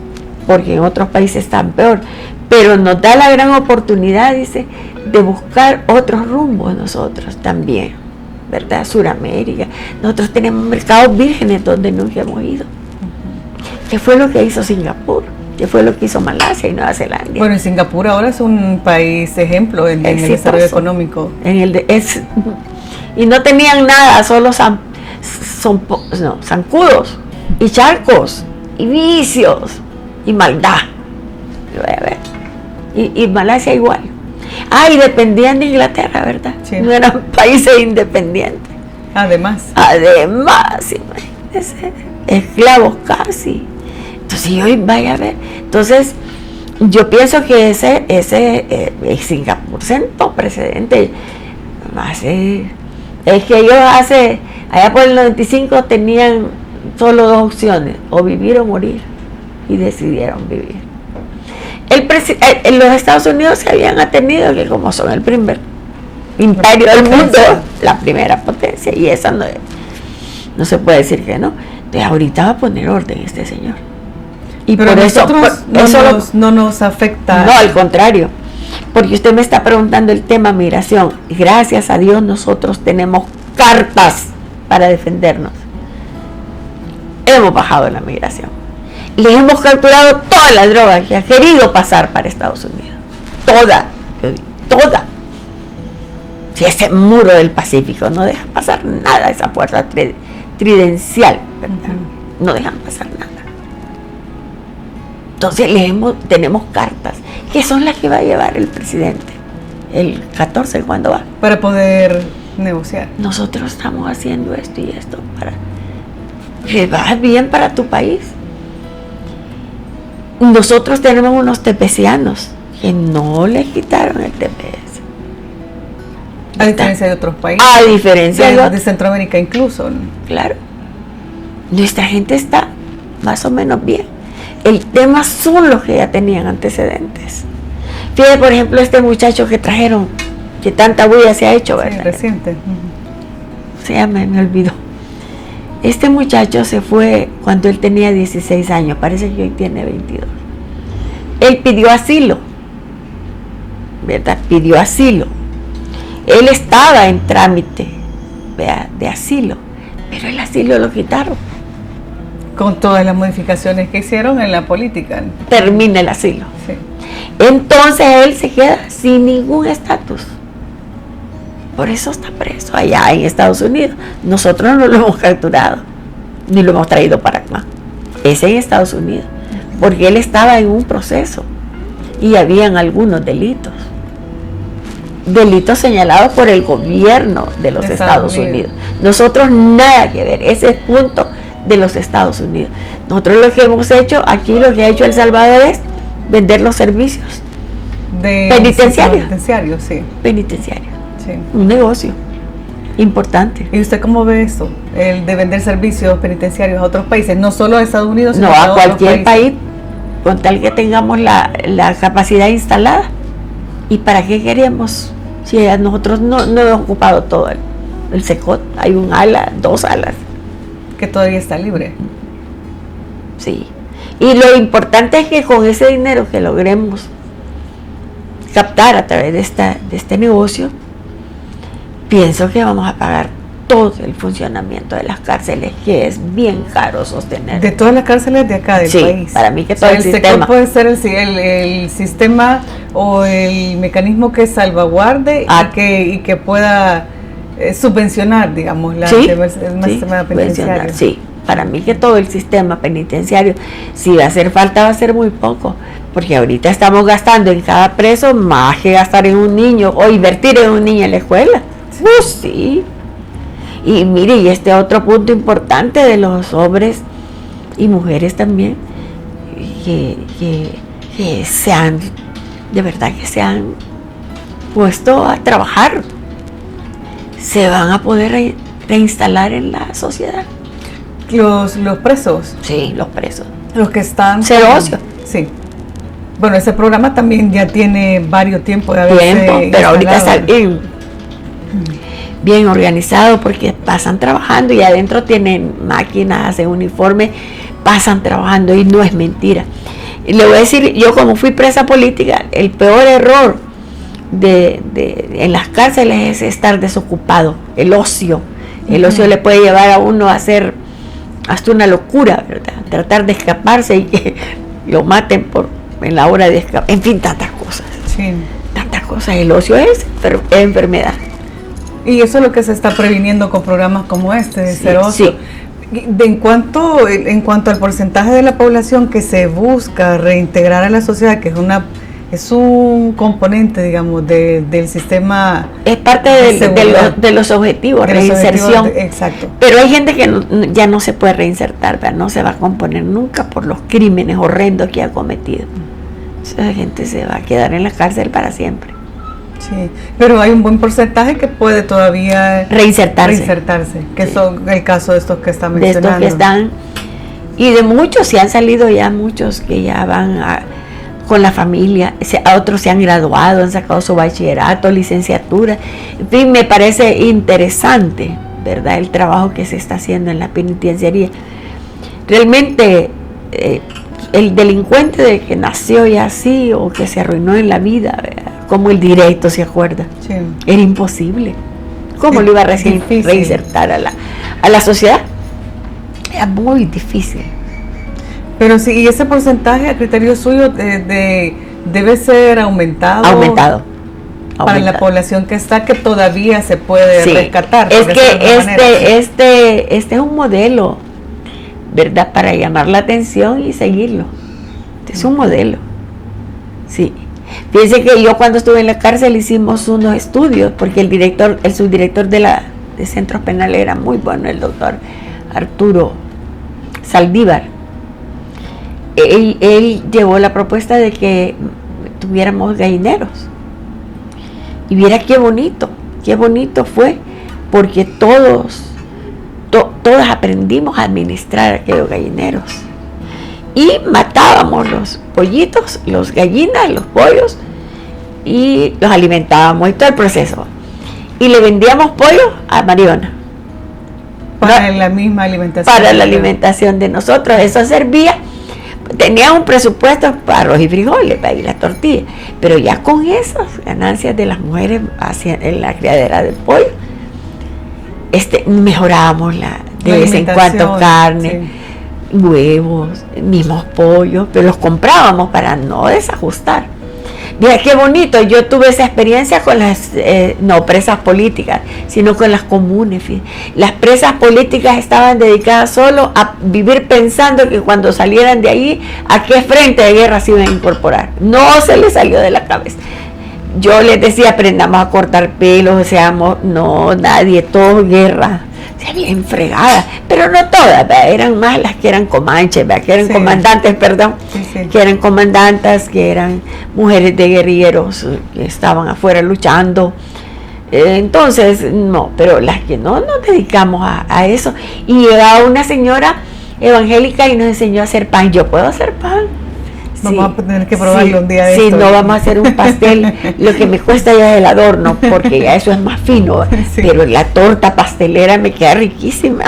porque en otros países están peor, pero nos da la gran oportunidad, dice, de buscar otros rumbos nosotros también, ¿verdad? Suramérica, nosotros tenemos mercados vírgenes donde nunca hemos ido. ¿Qué fue lo que hizo Singapur? ¿Qué fue lo que hizo Malasia y Nueva Zelanda? Bueno, y Singapur ahora es un país ejemplo en el desarrollo económico. Y no tenían nada, solo zancudos y charcos y vicios y maldad. Y Malasia igual. Y dependían de Inglaterra, ¿verdad? Sí. No eran países independientes. Además, imagínense, esclavos casi. Entonces, hoy vaya a ver. Entonces, yo pienso que ese Singapur sentó precedente. Es que ellos allá por el 95 tenían solo dos opciones, o vivir o morir, y decidieron vivir. Los Estados Unidos se habían atenido que como son el primer imperio del mundo, la primera potencia, y esa no se puede decir que no. Entonces ahorita va a poner orden este señor. Y pero por eso no nos afecta. No, al contrario, porque usted me está preguntando el tema migración, y gracias a Dios nosotros tenemos cartas para defendernos. Hemos bajado la migración. Les hemos capturado toda la droga que ha querido pasar para Estados Unidos. Toda. Si ese muro del Pacífico no deja pasar nada, esa puerta tridencial, ¿verdad? No dejan pasar nada. Entonces tenemos cartas, que son las que va a llevar el presidente el 14, ¿cuándo va? Para poder negociar. Nosotros estamos haciendo esto y esto para que va bien para tu país. Nosotros tenemos unos tepecianos que no les quitaron el TPS. A diferencia de otros países. A diferencia de Centroamérica incluso, ¿no? Claro. Nuestra gente está más o menos bien. El tema son los que ya tenían antecedentes. Fíjate, por ejemplo, este muchacho que trajeron, que tanta bulla se ha hecho, ¿verdad? Sí, reciente. Se llama, me olvidó. Este muchacho se fue cuando él tenía 16 años, parece que hoy tiene 22. Él pidió asilo, ¿verdad? Pidió asilo. Él estaba en trámite, ¿verdad?, de asilo, pero el asilo lo quitaron. Con todas las modificaciones que hicieron en la política. Termina el asilo. Sí. Entonces él se queda sin ningún estatus. Por eso está preso allá en Estados Unidos. Nosotros no lo hemos capturado, ni lo hemos traído para acá. Es en Estados Unidos, porque él estaba en un proceso y habían algunos delitos señalados por el gobierno de los Estados Unidos. Nosotros nada que ver, ese es punto de los Estados Unidos. Nosotros lo que hemos hecho aquí, lo que ha hecho El Salvador es vender los servicios penitenciarios. Sí. Penitenciarios. Sí. Un negocio importante. ¿Y usted cómo ve eso? El de vender servicios penitenciarios a otros países, no solo a Estados Unidos, sino a cualquier país, con tal que tengamos la capacidad instalada. ¿Y para qué queríamos? Si nosotros no hemos ocupado todo el secot, hay un ala, 2 alas. Que todavía está libre. Sí. Y lo importante es que con ese dinero que logremos captar a través de este negocio, pienso que vamos a pagar todo el funcionamiento de las cárceles, que es bien caro sostener. De todas las cárceles de acá del país. Para mí que todo el sistema puede ser el sistema o el mecanismo que salvaguarde y que pueda subvencionar, digamos, el sistema penitenciario. Sí, para mí que todo el sistema penitenciario, si va a hacer falta, va a ser muy poco, porque ahorita estamos gastando en cada preso más que gastar en un niño o invertir en un niño en la escuela. Sí. Y mire, y este otro punto importante de los hombres y mujeres también, que de verdad que se han puesto a trabajar, se van a poder reinstalar en la sociedad. Los presos. Sí, los presos. Los que están... Cero ocio. Sí. Bueno, ese programa también ya tiene varios tiempos de haberse pero ahorita está bien organizado, porque pasan trabajando y adentro tienen máquinas, hacen uniformes, pasan trabajando, y no es mentira. Y le voy a decir, yo como fui presa política, el peor error en las cárceles es estar desocupado, el ocio. El ocio le puede llevar a uno a hacer hasta una locura, ¿verdad? Tratar de escaparse y que lo maten en la hora de escapar, en fin, tantas cosas. Sí. Tantas cosas. El ocio es enfermedad. Y eso es lo que se está previniendo con programas como este de Cero Ocio. Sí. En cuanto al porcentaje de la población que se busca reintegrar a la sociedad, que es un componente, digamos, del sistema. Es parte de los objetivos, reinserción. Exacto. Pero hay gente que ya no se puede reinsertar, ¿verdad? No se va a componer nunca por los crímenes horrendos que ha cometido. Esa gente se va a quedar en la cárcel para siempre. Sí, pero hay un buen porcentaje que puede todavía reinsertarse, que sí, son el caso de estos que están mencionando. De estos que están, y de muchos, se han salido ya muchos que ya van con la familia, otros se han graduado, han sacado su bachillerato, licenciatura. En fin, me parece interesante, ¿verdad?, el trabajo que se está haciendo en la penitenciaría. Realmente, el delincuente de que nació ya así o que se arruinó en la vida, ¿verdad?, como el directo, ¿se acuerda? Sí. Era imposible. ¿Cómo lo iba a reinsertar a la sociedad? Era muy difícil. Pero sí, y ese porcentaje, a criterio suyo, debe ser aumentado para la población que todavía se puede rescatar. Es que este es un modelo, ¿verdad?, para llamar la atención y seguirlo. Es un modelo. Sí. Fíjense que yo cuando estuve en la cárcel hicimos unos estudios, porque el subdirector de centros penales era muy bueno, el doctor Arturo Saldívar. Él llevó la propuesta de que tuviéramos gallineros. Y viera qué bonito fue, porque todas aprendimos a administrar aquellos gallineros. Y matábamos los pollitos, los gallinas, los pollos, y los alimentábamos y todo el proceso. Y le vendíamos pollo a Mariona. Para la misma alimentación. Para la alimentación de nosotros. Eso servía. Tenía un presupuesto para arroz y frijoles, y la tortilla. Pero ya con esas ganancias de las mujeres en la criadera del pollo, mejorábamos de vez en cuando carne, sí, huevos, mismos pollos, pero los comprábamos para no desajustar. Mira qué bonito, yo tuve esa experiencia con las, no presas políticas, sino con las comunes. Las presas políticas estaban dedicadas solo a vivir pensando que cuando salieran de ahí, a qué frente de guerra se iban a incorporar. No se les salió de la cabeza. Yo les decía, aprendamos a cortar pelos, no, nadie, todo guerra. Se bien fregadas, pero no todas, ¿verdad? Eran más las que eran comanches, ¿verdad? Que eran comandantes, perdón, que eran comandantas, que eran mujeres de guerrilleros que estaban afuera luchando. Entonces, no, pero las que no nos dedicamos a eso. Y llegaba una señora evangélica y nos enseñó a hacer pan. Yo puedo hacer pan. Vamos a tener que probarlo un día de esto. Sí, no vamos a hacer un pastel. Lo que me cuesta ya es el adorno, porque ya eso es más fino. Sí. Pero la torta pastelera me queda riquísima.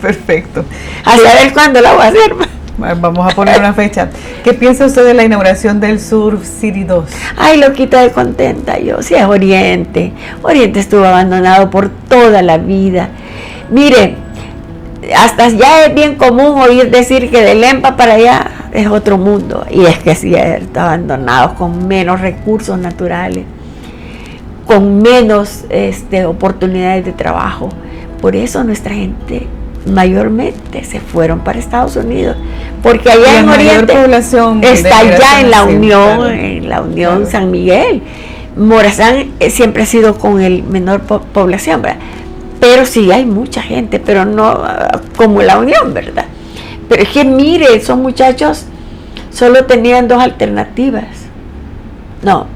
Perfecto. A saber cuándo la voy a hacer. Vamos a poner una fecha. ¿Qué piensa usted de la inauguración del Surf City 2? Ay, loquita de contenta yo. Sí, es Oriente. Oriente estuvo abandonado por toda la vida. Mire, hasta ya es bien común oír decir que de Lempa para allá es otro mundo, y es que es cierto, abandonados, con menos recursos naturales, con menos oportunidades de trabajo. Por eso nuestra gente mayormente se fueron para Estados Unidos, porque allá en Oriente está allá en la Unión claro. San Miguel. Morazán siempre ha sido con el menor población, ¿verdad? Pero sí hay mucha gente, pero no como la Unión, ¿verdad? Pero es que mire, esos muchachos solo tenían dos alternativas. No,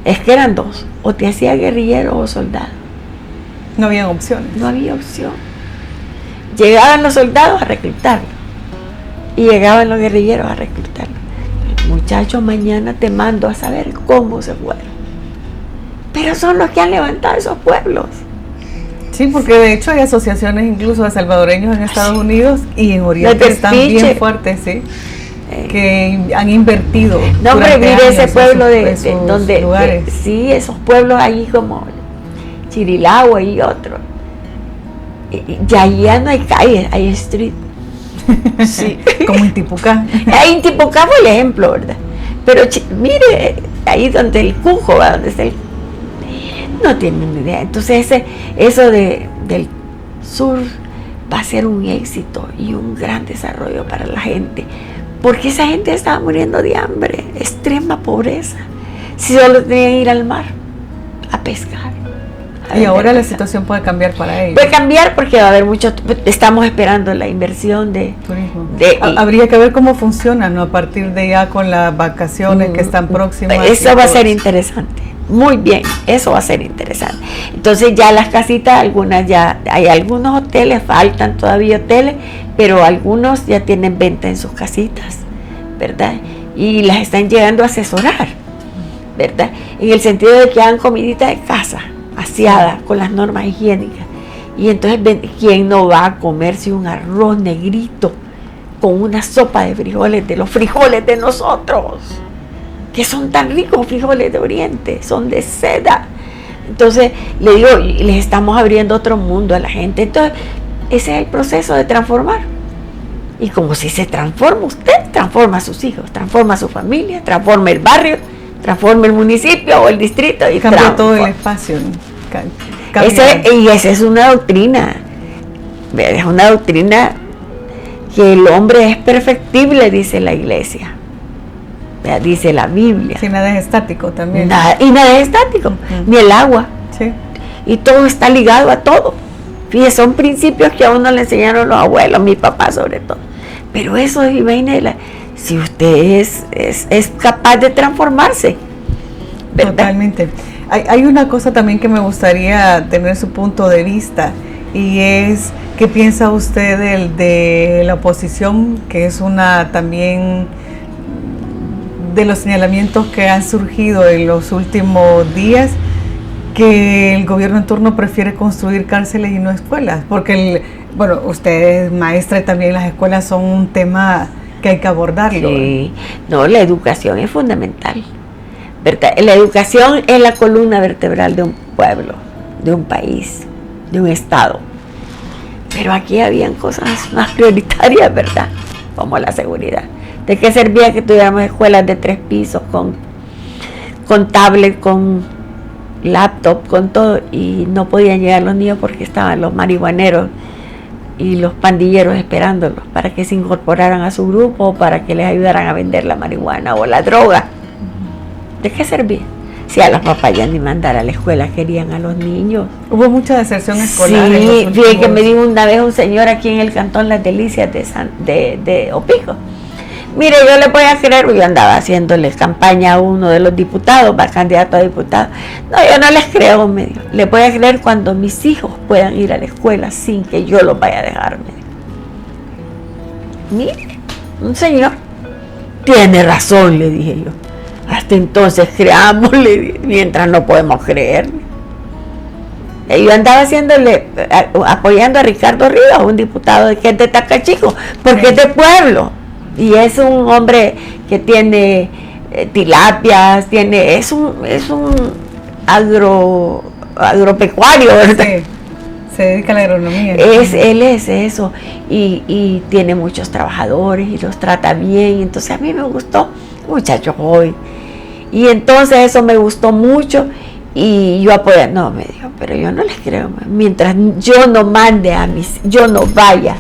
es que eran dos. O te hacías guerrillero o soldado. No había opciones. No había opción. Llegaban los soldados a reclutarlo. Y llegaban los guerrilleros a reclutarlo. Muchachos, mañana te mando a saber cómo se fueron. Pero son los que han levantado esos pueblos. Sí, porque de hecho hay asociaciones incluso de salvadoreños en Estados Unidos y en Oriente están bien fuertes, sí, que han invertido. No, hombre, mire ese pueblo donde lugares. Sí, esos pueblos ahí como Chirilagua y otros. Ya no hay calles, hay street. Sí. Como en Tipucá. Ahí en Tipucá fue el ejemplo, ¿verdad? Pero mire, ahí donde el Cujo, ¿verdad? Donde está el... No tienen idea. Entonces eso del sur va a ser un éxito y un gran desarrollo para la gente, porque esa gente estaba muriendo de hambre, extrema pobreza, si solo tenían que ir al mar a pescar. Y ahora la situación puede cambiar para ellos. Puede cambiar porque va a haber estamos esperando la inversión de turismo. Habría que ver cómo funciona, ¿no? A partir de ya con las vacaciones que están próximas. Eso va a ser interesante. Muy bien, eso va a ser interesante. Entonces ya las casitas, algunas ya, hay algunos hoteles, faltan todavía hoteles, pero algunos ya tienen venta en sus casitas, ¿verdad? Y las están llegando a asesorar, ¿verdad? En el sentido de que hagan comidita de casa, aseada, con las normas higiénicas. Y entonces, ¿quién no va a comerse un arroz negrito con una sopa de frijoles, de los frijoles de nosotros? Que son tan ricos, frijoles de Oriente, son de seda. Entonces, le digo, les estamos abriendo otro mundo a la gente. Entonces, ese es el proceso de transformar. Y como si se transforma usted, transforma a sus hijos, transforma a su familia, transforma el barrio, transforma el municipio o el distrito. Y cambia todo el espacio, ¿no? Y esa es una doctrina. Es una doctrina que el hombre es perfectible, dice la iglesia. Dice la Biblia. Sí, nada es estático también. Nada es estático, ni el agua. Sí. Y todo está ligado a todo. Fíjese, son principios que a uno le enseñaron los abuelos, mi papá sobre todo. Pero eso, imagínese, si usted es capaz de transformarse, ¿verdad? Totalmente. Hay una cosa también que me gustaría tener su punto de vista, y es, ¿qué piensa usted de la oposición, que es una también de los señalamientos que han surgido en los últimos días, que el gobierno en turno prefiere construir cárceles y no escuelas, porque usted es maestra y también las escuelas son un tema que hay que abordarlo. Sí, no, la educación es fundamental, ¿verdad? La educación es la columna vertebral de un pueblo, de un país, de un estado. Pero aquí habían cosas más prioritarias, ¿verdad? Como la seguridad. ¿De qué servía que tuviéramos escuelas de 3 pisos con tablet, con laptop, con todo, y no podían llegar los niños porque estaban los marihuaneros y los pandilleros esperándolos para que se incorporaran a su grupo o para que les ayudaran a vender la marihuana o la droga? ¿De qué servía? Si a los papás ya ni mandar a la escuela querían a los niños. Hubo mucha deserción escolar. Sí, fíjate que me dijo una vez un señor aquí en el cantón Las Delicias de Opico. Mire, yo le voy a creer, yo andaba haciéndole campaña a uno de los diputados, para candidato a diputado. No, yo no les creo, me dijo. Les voy a creer cuando mis hijos puedan ir a la escuela sin que yo los vaya a dejar, me dijo. Mire, un señor, tiene razón, le dije yo. Hasta entonces creámosle, mientras no podemos creer. Yo andaba apoyando a Ricardo Rivas, un diputado que es de Tacachico, porque es de pueblo. Y es un hombre que tiene tilapias, es un agropecuario, ¿verdad? Sí, se dedica a la agronomía. Él es eso, y tiene muchos trabajadores y los trata bien. Entonces a mí me gustó, muchacho joven. Y entonces eso me gustó mucho y yo apoyé. No, me dijo, pero yo no les creo. Mientras yo no mande yo no vaya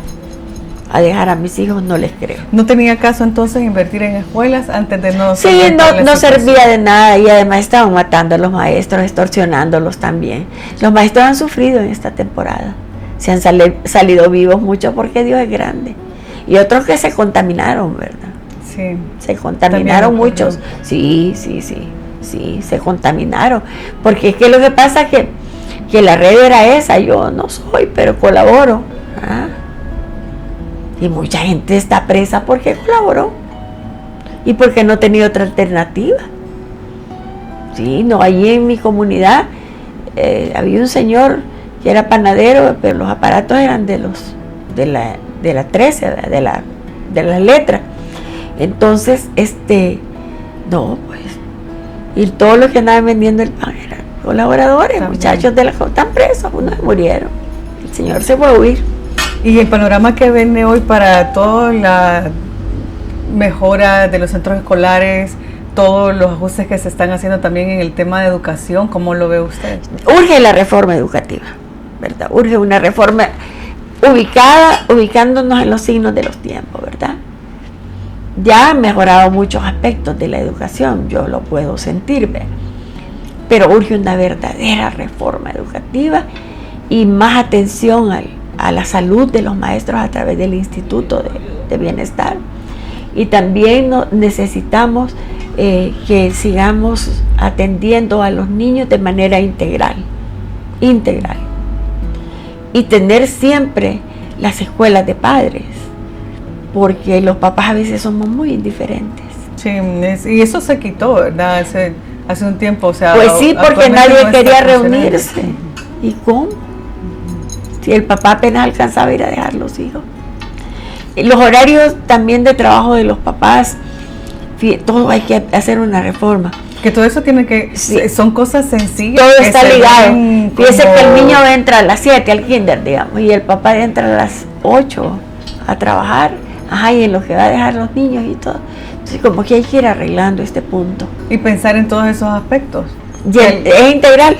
a dejar a mis hijos, no les creo. ¿No tenía caso entonces invertir en escuelas antes de no? Sí, no servía de nada, y además estaban matando a los maestros, extorsionándolos también. Los maestros han sufrido en esta temporada, se han salido vivos muchos porque Dios es grande, y otros que se contaminaron, ¿verdad? Sí. Se contaminaron muchos. Sí, se contaminaron, porque es que lo que pasa es que la red era esa, yo no soy, pero colaboro. Y mucha gente está presa porque colaboró y porque no tenía otra alternativa. Sí, no, allí en mi comunidad había un señor que era panadero, pero los aparatos eran de la 13, de las letras. Entonces, no, pues, y todos los que andaban vendiendo el pan eran colaboradores, también. Muchachos de están presos, unos murieron. El señor se fue a huir. Y el panorama que vende hoy para toda la mejora de los centros escolares, todos los ajustes que se están haciendo también en el tema de educación, ¿cómo lo ve usted? Urge la reforma educativa, ¿verdad? Urge una reforma ubicándonos en los signos de los tiempos, ¿verdad? Ya han mejorado muchos aspectos de la educación, yo lo puedo sentir, ¿verdad? Pero urge una verdadera reforma educativa y más atención a la salud de los maestros a través del Instituto de Bienestar. Y también necesitamos que sigamos atendiendo a los niños de manera integral. Y tener siempre las escuelas de padres, porque los papás a veces somos muy indiferentes. Sí, y eso se quitó, ¿verdad? Hace un tiempo, o sea... Pues sí, porque nadie quería reunirse. ¿Y cómo? Si el papá apenas alcanzaba a ir a dejar los hijos. Los horarios también de trabajo de los papás, todo hay que hacer una reforma. Que todo eso tiene que... Sí. Son cosas sencillas. Todo está ligado. Fíjese que el niño entra a las 7 al kinder, digamos, y el papá entra a las 8 a trabajar. Y en lo que va a dejar los niños y todo. Entonces, como que hay que ir arreglando este punto. Y pensar en todos esos aspectos. Es integral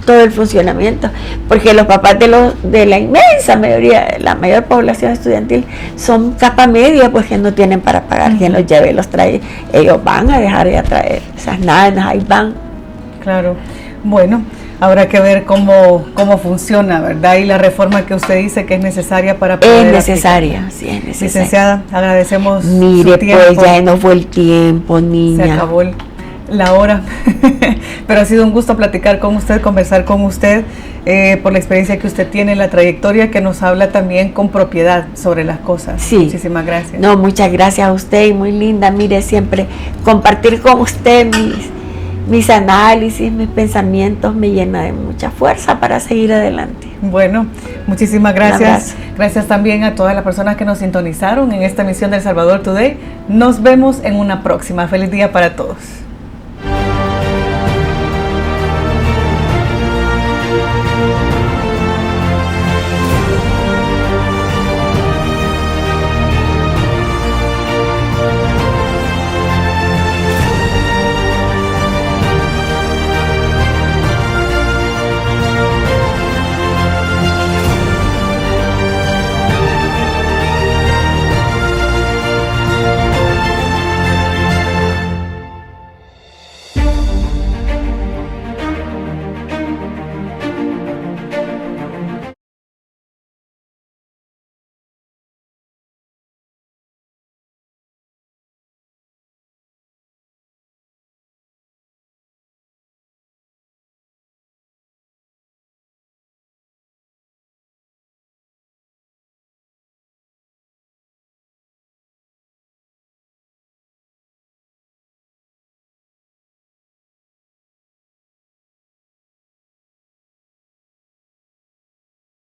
todo el funcionamiento, porque los papás de la inmensa mayoría, la mayor población estudiantil, son capa media, pues que no tienen para pagar quien los lleve y los trae. Ellos van a dejar de traer esas nanas, ahí van. Claro. Bueno, habrá que ver cómo funciona, ¿verdad? Y la reforma que usted dice que es necesaria para poder... Es necesaria, sí, es necesaria. Licenciada, agradecemos su tiempo. Pues ya no fue el tiempo, niña. Se acabó la hora, pero ha sido un gusto platicar con usted, conversar con usted por la experiencia que usted tiene, la trayectoria que nos habla también con propiedad sobre las cosas. Sí. Muchísimas gracias. No, muchas gracias a usted y muy linda, mire, siempre compartir con usted mis análisis, mis pensamientos me llenan de mucha fuerza para seguir adelante. Bueno, muchísimas gracias. Gracias también a todas las personas que nos sintonizaron en esta emisión del Salvador Today. Nos vemos en una próxima. Feliz día para todos.